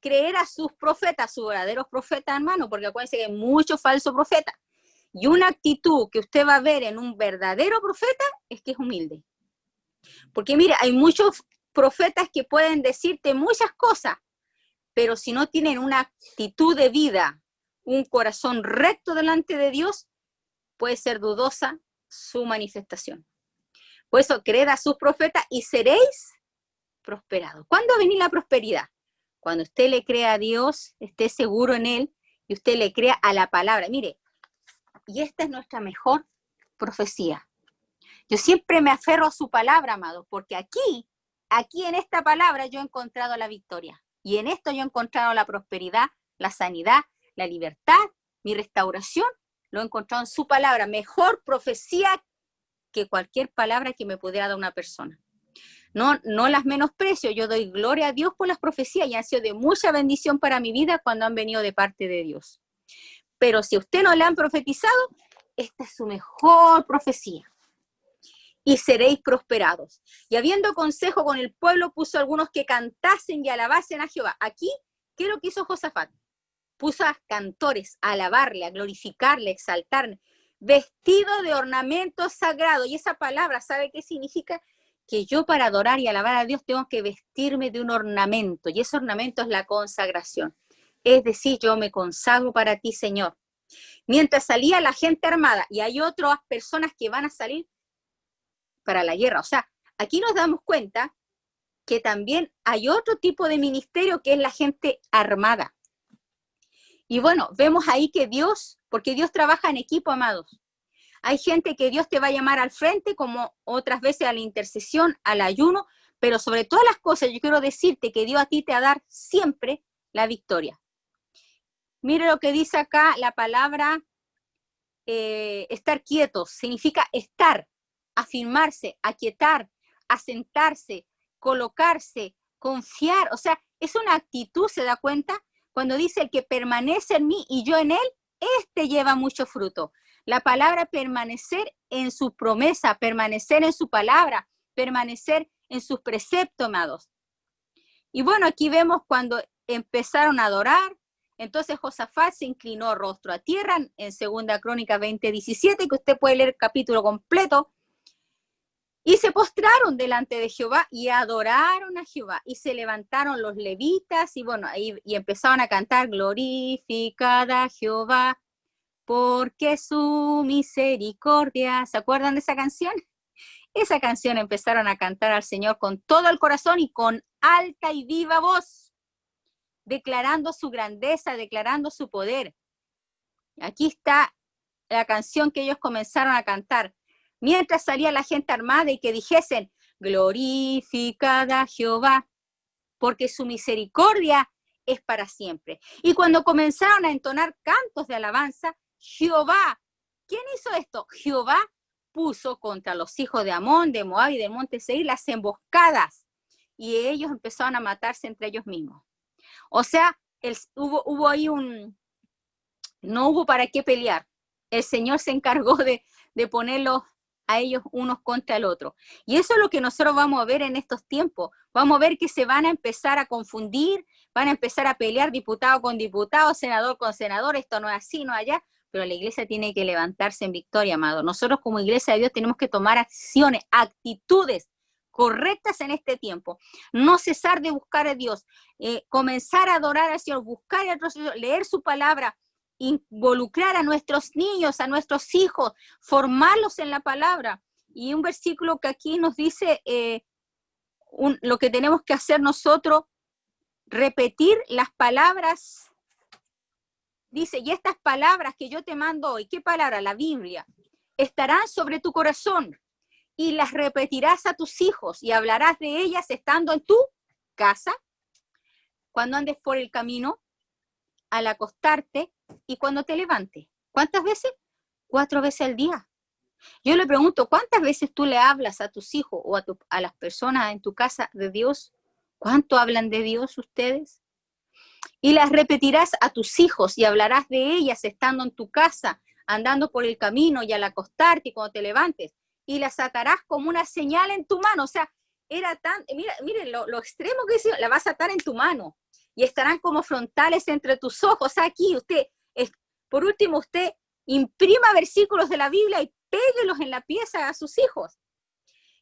Creer a sus profetas, sus verdaderos profetas, hermano, porque acuérdense que hay muchos falsos profetas. Y una actitud que usted va a ver en un verdadero profeta es que es humilde. Porque mire, hay muchos profetas que pueden decirte muchas cosas, pero si no tienen una actitud de vida, un corazón recto delante de Dios, puede ser dudosa su manifestación. Por eso, creed a sus profetas y seréis prosperados. ¿Cuándo va a venir la prosperidad? Cuando usted le crea a Dios, esté seguro en Él, y usted le crea a la palabra. Mire, y esta es nuestra mejor profecía. Yo siempre me aferro a su palabra, amado, porque aquí en esta palabra yo he encontrado la victoria. Y en esto yo he encontrado la prosperidad, la sanidad, la libertad, mi restauración. Lo he encontrado en su palabra. Mejor profecía que cualquier palabra que me pudiera dar una persona. No las menosprecio. Yo doy gloria a Dios por las profecías y han sido de mucha bendición para mi vida cuando han venido de parte de Dios. Pero si a usted no le han profetizado, esta es su mejor profecía. Y seréis prosperados. Y habiendo consejo con el pueblo, puso a algunos que cantasen y alabasen a Jehová. Aquí, ¿qué es lo que hizo Josafat? Puso a cantores a alabarle, a glorificarle, a exaltarle, vestido de ornamentos sagrados. Y esa palabra, ¿sabe qué significa? Que yo para adorar y alabar a Dios tengo que vestirme de un ornamento. Y ese ornamento es la consagración. Es decir, yo me consagro para ti, Señor. Mientras salía la gente armada, y hay otras personas que van a salir para la guerra. O sea, aquí nos damos cuenta que también hay otro tipo de ministerio que es la gente armada. Y bueno, vemos ahí que Dios, porque Dios trabaja en equipo, amados. Hay gente que Dios te va a llamar al frente, como otras veces a la intercesión, al ayuno, pero sobre todas las cosas yo quiero decirte que Dios a ti te va a dar siempre la victoria. Mire lo que dice acá la palabra estar quietos, significa estar, afirmarse, aquietar, asentarse, colocarse, confiar. O sea, es una actitud, ¿se da cuenta? Cuando dice el que permanece en mí y yo en él, este lleva mucho fruto. La palabra permanecer en su promesa, permanecer en su palabra, permanecer en sus preceptos, amados. Y bueno, aquí vemos cuando empezaron a adorar, entonces Josafat se inclinó rostro a tierra en 2 Crónicas 20:17, que usted puede leer el capítulo completo, y se postraron delante de Jehová y adoraron a Jehová, y se levantaron los levitas, y bueno, y empezaron a cantar, glorificad a Jehová, porque su misericordia, ¿se acuerdan de esa canción? Esa canción empezaron a cantar al Señor con todo el corazón y con alta y viva voz, declarando su grandeza, declarando su poder. Aquí está la canción que ellos comenzaron a cantar. Mientras salía la gente armada y que dijesen, glorificad a Jehová, porque su misericordia es para siempre. Y cuando comenzaron a entonar cantos de alabanza, Jehová, ¿quién hizo esto? Jehová puso contra los hijos de Amón, de Moab y del monte Seir las emboscadas, y ellos empezaron a matarse entre ellos mismos. O sea, hubo ahí no hubo para qué pelear. El Señor se encargó de ponerlos a ellos unos contra el otro. Y eso es lo que nosotros vamos a ver en estos tiempos. Vamos a ver que se van a empezar a confundir, van a empezar a pelear diputado con diputado, senador con senador, esto no es así, no es allá, pero la iglesia tiene que levantarse en victoria, amado. Nosotros como iglesia de Dios tenemos que tomar acciones, actitudes, correctas en este tiempo. No cesar de buscar a Dios, comenzar a adorar al Señor, buscar a Dios, leer su palabra, involucrar a nuestros niños, a nuestros hijos, formarlos en la palabra. Y un versículo que aquí nos dice lo que tenemos que hacer nosotros, repetir las palabras. Dice, y estas palabras que yo te mando hoy, ¿qué palabra? La Biblia, estarán sobre tu corazón y las repetirás a tus hijos y hablarás de ellas estando en tu casa, cuando andes por el camino, al acostarte y cuando te levantes. ¿Cuántas veces? 4 veces al día. Yo le pregunto, ¿cuántas veces tú le hablas a tus hijos o a las personas en tu casa de Dios? ¿Cuánto hablan de Dios ustedes? Y las repetirás a tus hijos y hablarás de ellas estando en tu casa, andando por el camino y al acostarte y cuando te levantes. Y las atarás como una señal en tu mano. O sea, era tan, miren lo extremo que decía, la vas a atar en tu mano. Y estarán como frontales entre tus ojos. Aquí usted, por último, usted imprima versículos de la Biblia y péguelos en la pieza a sus hijos.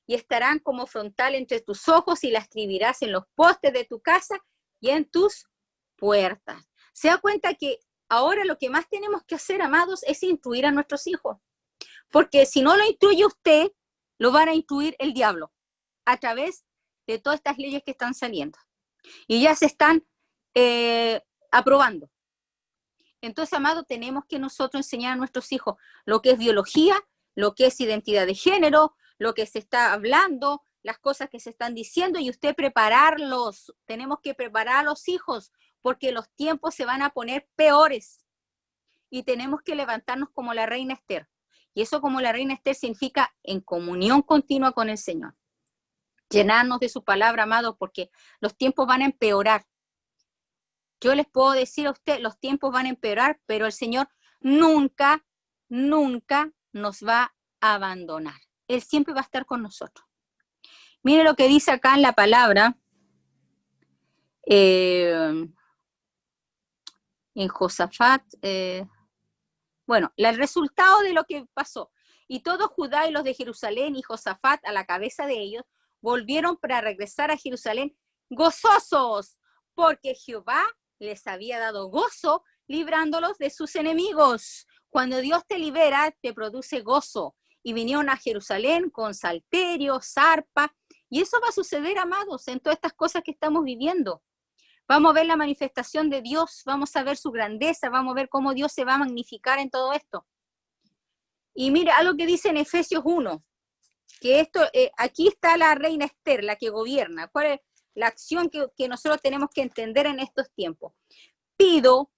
Y estarán como frontal entre tus ojos y la escribirás en los postes de tu casa y en tus puertas. Se da cuenta que ahora lo que más tenemos que hacer, amados, es instruir a nuestros hijos. Porque si no lo instruye usted, lo van a instruir el diablo a través de todas estas leyes que están saliendo. Y ya se están aprobando. Entonces, amado, tenemos que nosotros enseñar a nuestros hijos lo que es biología, lo que es identidad de género, lo que se está hablando, las cosas que se están diciendo, y usted prepararlos. Tenemos que preparar a los hijos, porque los tiempos se van a poner peores. Y tenemos que levantarnos como la reina Esther. Y eso, como la reina Esther, significa en comunión continua con el Señor. Llenarnos de su palabra, amado, porque los tiempos van a empeorar. Yo les puedo decir a usted, los tiempos van a empeorar, pero el Señor nunca, nunca nos va a abandonar. Él siempre va a estar con nosotros. Mire lo que dice acá en la palabra, en Josafat, bueno, el resultado de lo que pasó. Y todo Judá y los de Jerusalén y Josafat a la cabeza de ellos, volvieron para regresar a Jerusalén gozosos, porque Jehová les había dado gozo librándolos de sus enemigos. Cuando Dios te libera, te produce gozo. Y vinieron a Jerusalén con salterio, zarpa, y eso va a suceder, amados, en todas estas cosas que estamos viviendo. Vamos a ver la manifestación de Dios, vamos a ver su grandeza, vamos a ver cómo Dios se va a magnificar en todo esto. Y mira, algo que dice en Efesios 1, que esto, aquí está la reina Esther, la que gobierna. ¿Cuál es la acción que nosotros tenemos que entender en estos tiempos? Pido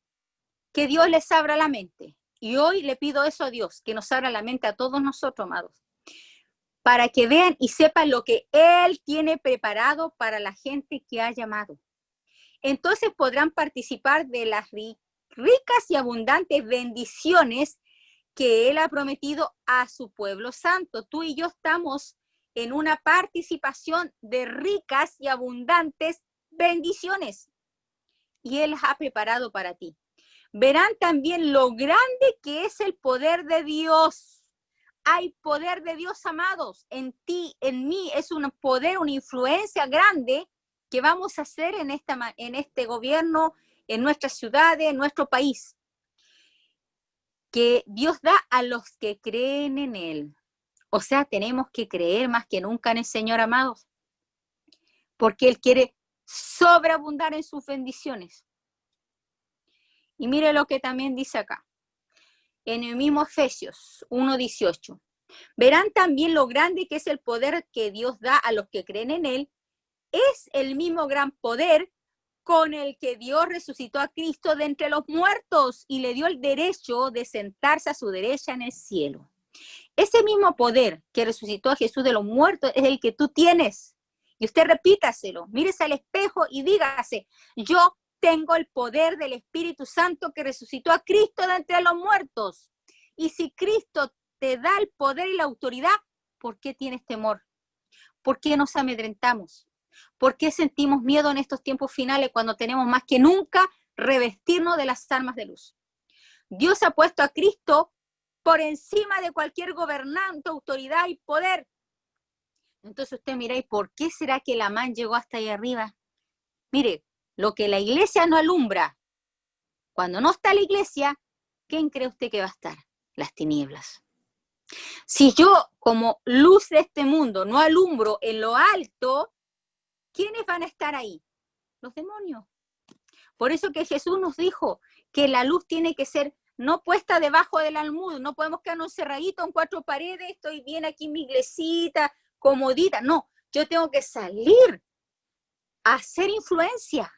que Dios les abra la mente. Y hoy le pido eso a Dios, que nos abra la mente a todos nosotros, amados, para que vean y sepan lo que Él tiene preparado para la gente que ha llamado. Entonces podrán participar de las ricas y abundantes bendiciones que Él ha prometido a su pueblo santo. Tú y yo estamos en una participación de ricas y abundantes bendiciones. Y Él las ha preparado para ti. Verán también lo grande que es el poder de Dios. Hay poder de Dios, amados, en ti, en mí. Es un poder, una influencia grande que vamos a hacer en este gobierno, en nuestras ciudades, en nuestro país. Que Dios da a los que creen en Él. O sea, tenemos que creer más que nunca en el Señor, amados, porque Él quiere sobreabundar en sus bendiciones. Y mire lo que también dice acá, en el mismo Efesios 1:18. Verán también lo grande que es el poder que Dios da a los que creen en Él. Es el mismo gran poder con el que Dios resucitó a Cristo de entre los muertos y le dio el derecho de sentarse a su derecha en el cielo. Ese mismo poder que resucitó a Jesús de los muertos es el que tú tienes. Y usted repítaselo, mírese al espejo y dígase, yo tengo el poder del Espíritu Santo que resucitó a Cristo de entre los muertos. Y si Cristo te da el poder y la autoridad, ¿por qué tienes temor? ¿Por qué nos amedrentamos? ¿Por qué sentimos miedo en estos tiempos finales cuando tenemos más que nunca revestirnos de las armas de luz? Dios ha puesto a Cristo por encima de cualquier gobernante, autoridad y poder. Entonces usted mira, ¿y por qué será que la man llegó hasta ahí arriba? Mire, lo que la iglesia no alumbra, cuando no está la iglesia, ¿quién cree usted que va a estar? Las tinieblas. Si yo, como luz de este mundo, no alumbro en lo alto, ¿quiénes van a estar ahí? Los demonios. Por eso que Jesús nos dijo que la luz tiene que ser no puesta debajo del almud, no podemos quedarnos encerraditos en cuatro paredes, estoy bien aquí en mi iglesita, comodita. No, yo tengo que salir a hacer influencia,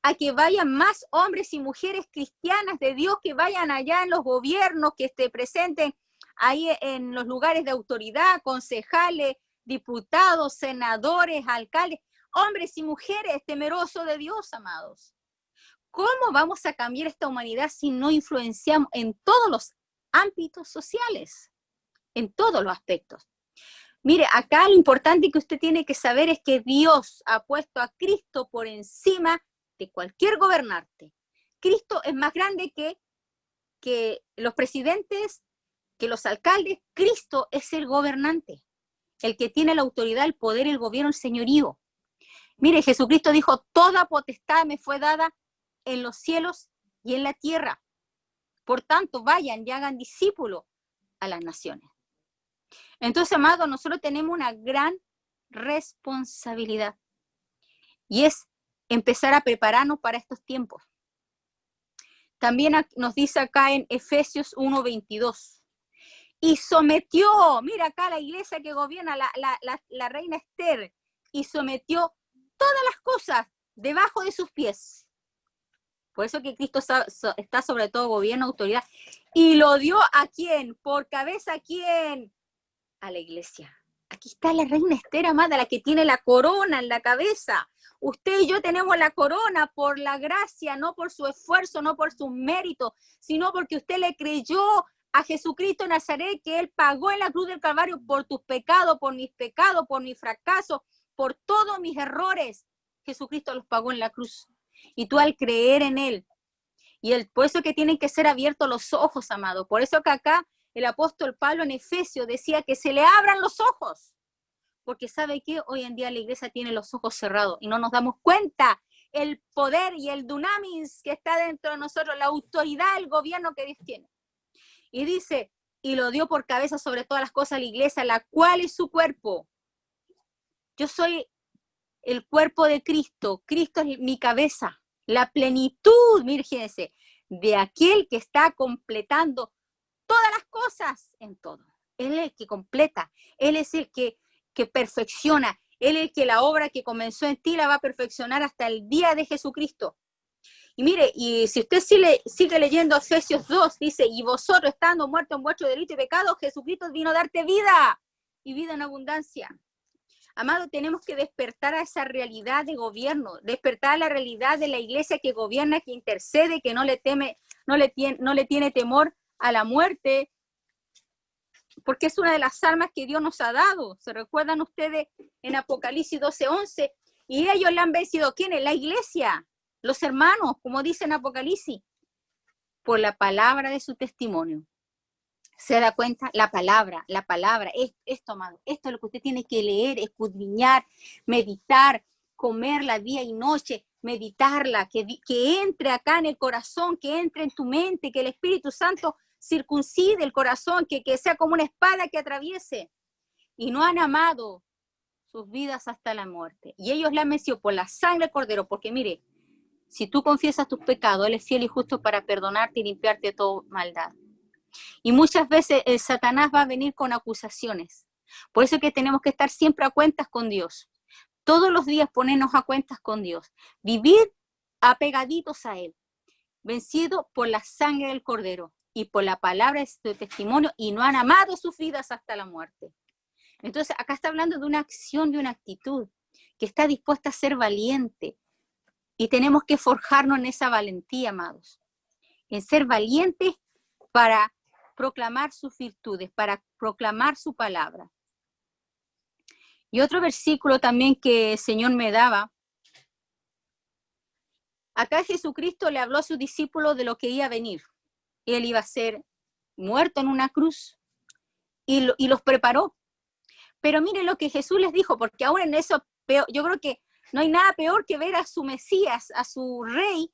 a que vayan más hombres y mujeres cristianas de Dios, que vayan allá en los gobiernos, que esté presenten ahí en los lugares de autoridad, concejales, diputados, senadores, alcaldes, hombres y mujeres temerosos de Dios, amados. ¿Cómo vamos a cambiar esta humanidad si no influenciamos en todos los ámbitos sociales, en todos los aspectos? Mire, acá lo importante que usted tiene que saber es que Dios ha puesto a Cristo por encima de cualquier gobernante. Cristo es más grande que los presidentes, que los alcaldes. Cristo es el gobernante, el que tiene la autoridad, el poder, el gobierno, el señorío. Mire, Jesucristo dijo, toda potestad me fue dada en los cielos y en la tierra. Por tanto, vayan y hagan discípulos a las naciones. Entonces, amados, nosotros tenemos una gran responsabilidad y es empezar a prepararnos para estos tiempos. También nos dice acá en Efesios 1:22, y sometió, mira acá la iglesia que gobierna la reina Esther, y sometió todas las cosas debajo de sus pies. Por eso que Cristo está sobre todo gobierno, autoridad. Y lo dio ¿a quién? ¿Por cabeza a quién? A la iglesia. Aquí está la reina Esther, amada, la que tiene la corona en la cabeza. Usted y yo tenemos la corona por la gracia, no por su esfuerzo, no por su mérito, sino porque usted le creyó a Jesucristo Nazaret, que Él pagó en la cruz del Calvario por tus pecados, por mis pecados, por mi fracaso, por todos mis errores. Jesucristo los pagó en la cruz. Y tú al creer en Él, por eso que tienen que ser abiertos los ojos, amado. Por eso que acá el apóstol Pablo en Efesios decía que se le abran los ojos. Porque sabe que hoy en día la iglesia tiene los ojos cerrados y no nos damos cuenta el poder y el dunamis que está dentro de nosotros, la autoridad, el gobierno que Dios tiene. Y dice, y lo dio por cabeza sobre todas las cosas a la iglesia, la cual es su cuerpo. Yo soy el cuerpo de Cristo. Cristo es mi cabeza. La plenitud, fíjense, de aquel que está completando todas las cosas en todo. Él es el que completa. Él es el que perfecciona. Él es el que la obra que comenzó en ti la va a perfeccionar hasta el día de Jesucristo. Y mire, y si usted sigue leyendo Efesios 2, dice, y vosotros estando muertos en vuestro delito y pecado, Jesucristo vino a darte vida y vida en abundancia. Amado, tenemos que despertar a esa realidad de gobierno, despertar a la realidad de la iglesia que gobierna, que intercede, que no le tiene temor a la muerte, porque es una de las almas que Dios nos ha dado. ¿Se recuerdan ustedes en Apocalipsis 12:11? Y ellos le han vencido, ¿quiénes? La iglesia, los hermanos, como dice en Apocalipsis, por la palabra de su testimonio. ¿Se da cuenta? La palabra, esto, amado, esto es lo que usted tiene que leer, escudriñar, meditar, comerla día y noche, meditarla, que entre acá en el corazón, que entre en tu mente, que el Espíritu Santo circuncide el corazón, que sea como una espada que atraviese. Y no han amado sus vidas hasta la muerte. Y ellos la han vencido por la sangre del Cordero, porque mire, si tú confiesas tus pecados, Él es fiel y justo para perdonarte y limpiarte de toda maldad. Y muchas veces el Satanás va a venir con acusaciones. Por eso es que tenemos que estar siempre a cuentas con Dios. Todos los días ponernos a cuentas con Dios. Vivir apegaditos a Él. Vencido por la sangre del Cordero y por la palabra de su testimonio, y no han amado sus vidas hasta la muerte. Entonces acá está hablando de una acción, de una actitud que está dispuesta a ser valiente. Y tenemos que forjarnos en esa valentía, amados. En ser valientes para proclamar sus virtudes, para proclamar su palabra. Y otro versículo también que el Señor me daba, acá Jesucristo le habló a sus discípulos de lo que iba a venir. Él iba a ser muerto en una cruz y los preparó Pero miren lo que Jesús les dijo, porque aún en eso, yo creo que no hay nada peor que ver a su Mesías, a su rey,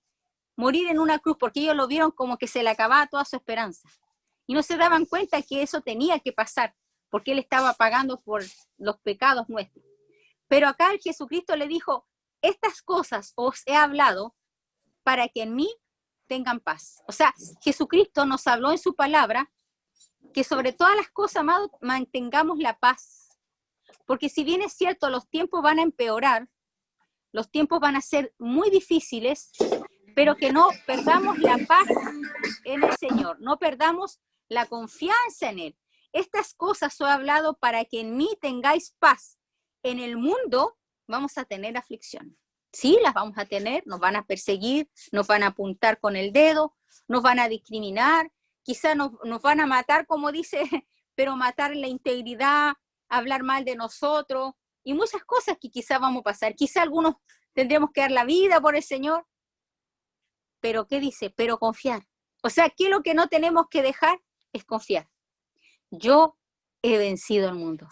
morir en una cruz, porque ellos lo vieron como que se le acababa toda su esperanza. Y no se daban cuenta que eso tenía que pasar, porque Él estaba pagando por los pecados nuestros. Pero acá el Jesucristo le dijo, estas cosas os he hablado para que en mí tengan paz. O sea, Jesucristo nos habló en su palabra que sobre todas las cosas, amados, mantengamos la paz. Porque si bien es cierto, los tiempos van a empeorar, los tiempos van a ser muy difíciles, pero que no perdamos la paz en el Señor, no perdamos la confianza en Él. Estas cosas os he hablado para que en mí tengáis paz. En el mundo vamos a tener aflicción. Sí, las vamos a tener, nos van a perseguir, nos van a apuntar con el dedo, nos van a discriminar, quizás nos van a matar, como dice, pero matar la integridad, hablar mal de nosotros, y muchas cosas que quizás vamos a pasar. Quizás algunos tendremos que dar la vida por el Señor, pero ¿qué dice? Pero confiar. O sea, ¿qué es lo que no tenemos que dejar? Es confiar. Yo he vencido al mundo.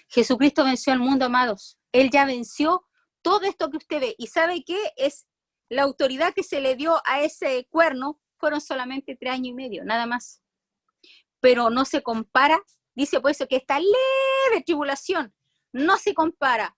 Jesucristo venció al mundo, amados. Él ya venció todo esto que usted ve. ¿Y sabe qué? Es la autoridad que se le dio a ese cuerno, fueron solamente 3 años y medio, nada más. Pero no se compara, dice por eso que esta leve tribulación no se compara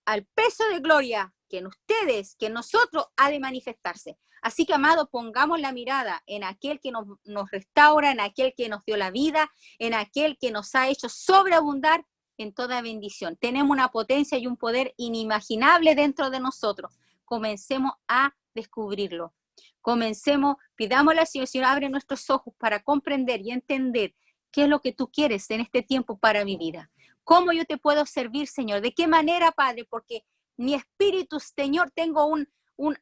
al peso de gloria que en ustedes, que en nosotros ha de manifestarse. Así que, amados, pongamos la mirada en aquel que nos restaura, en aquel que nos dio la vida, en aquel que nos ha hecho sobreabundar en toda bendición. Tenemos una potencia y un poder inimaginable dentro de nosotros. Comencemos a descubrirlo. Comencemos, pidámosle al Señor, Señor, abre nuestros ojos para comprender y entender qué es lo que tú quieres en este tiempo para mi vida. ¿Cómo yo te puedo servir, Señor? ¿De qué manera, Padre? Porque mi espíritu, Señor, tengo un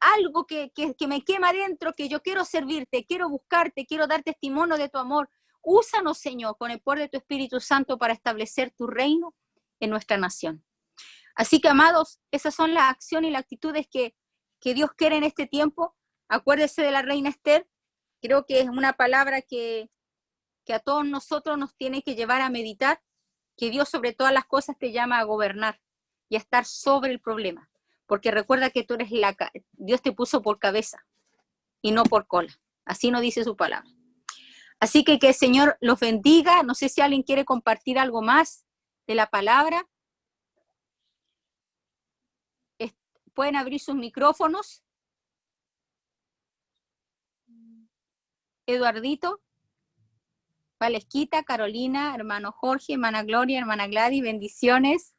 algo que me quema dentro, que yo quiero servirte, quiero buscarte, quiero dar testimonio de tu amor. Úsanos, Señor, con el poder de tu Espíritu Santo para establecer tu reino en nuestra nación. Así que, amados, esas son las acciones y las actitudes que Dios quiere en este tiempo. Acuérdese de la reina Esther. Creo que es una palabra que a todos nosotros nos tiene que llevar a meditar, que Dios sobre todas las cosas te llama a gobernar y a estar sobre el problema. Porque recuerda que tú eres Dios te puso por cabeza y no por cola. Así nos dice su palabra. Así que el Señor los bendiga. No sé si alguien quiere compartir algo más de la palabra. Pueden abrir sus micrófonos. Eduardito, Valesquita, Carolina, hermano Jorge, hermana Gloria, hermana Gladys, bendiciones.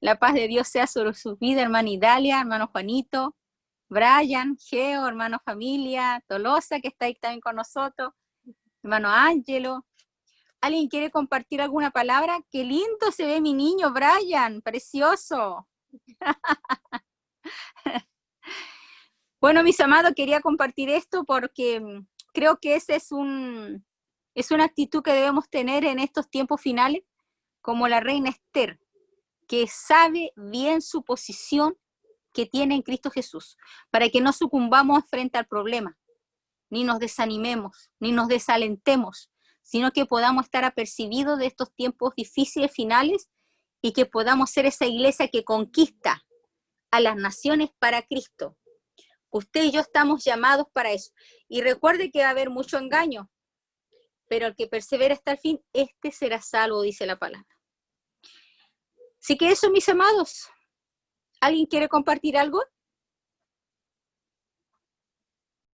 La paz de Dios sea sobre su vida, hermana Idalia, hermano Juanito, Brian, Geo, hermano Familia, Tolosa, que está ahí también con nosotros, hermano Ángelo. ¿Alguien quiere compartir alguna palabra? ¡Qué lindo se ve mi niño, Brian! ¡Precioso! Bueno, mis amados, quería compartir esto porque creo que esa es una actitud que debemos tener en estos tiempos finales, como la reina Esther, que sabe bien su posición que tiene en Cristo Jesús, para que no sucumbamos frente al problema, ni nos desanimemos, ni nos desalentemos, sino que podamos estar apercibidos de estos tiempos difíciles finales y que podamos ser esa iglesia que conquista a las naciones para Cristo. Usted y yo estamos llamados para eso. Y recuerde que va a haber mucho engaño, pero el que persevera hasta el fin, este será salvo, dice la palabra. Así que eso, mis amados. ¿Alguien quiere compartir algo?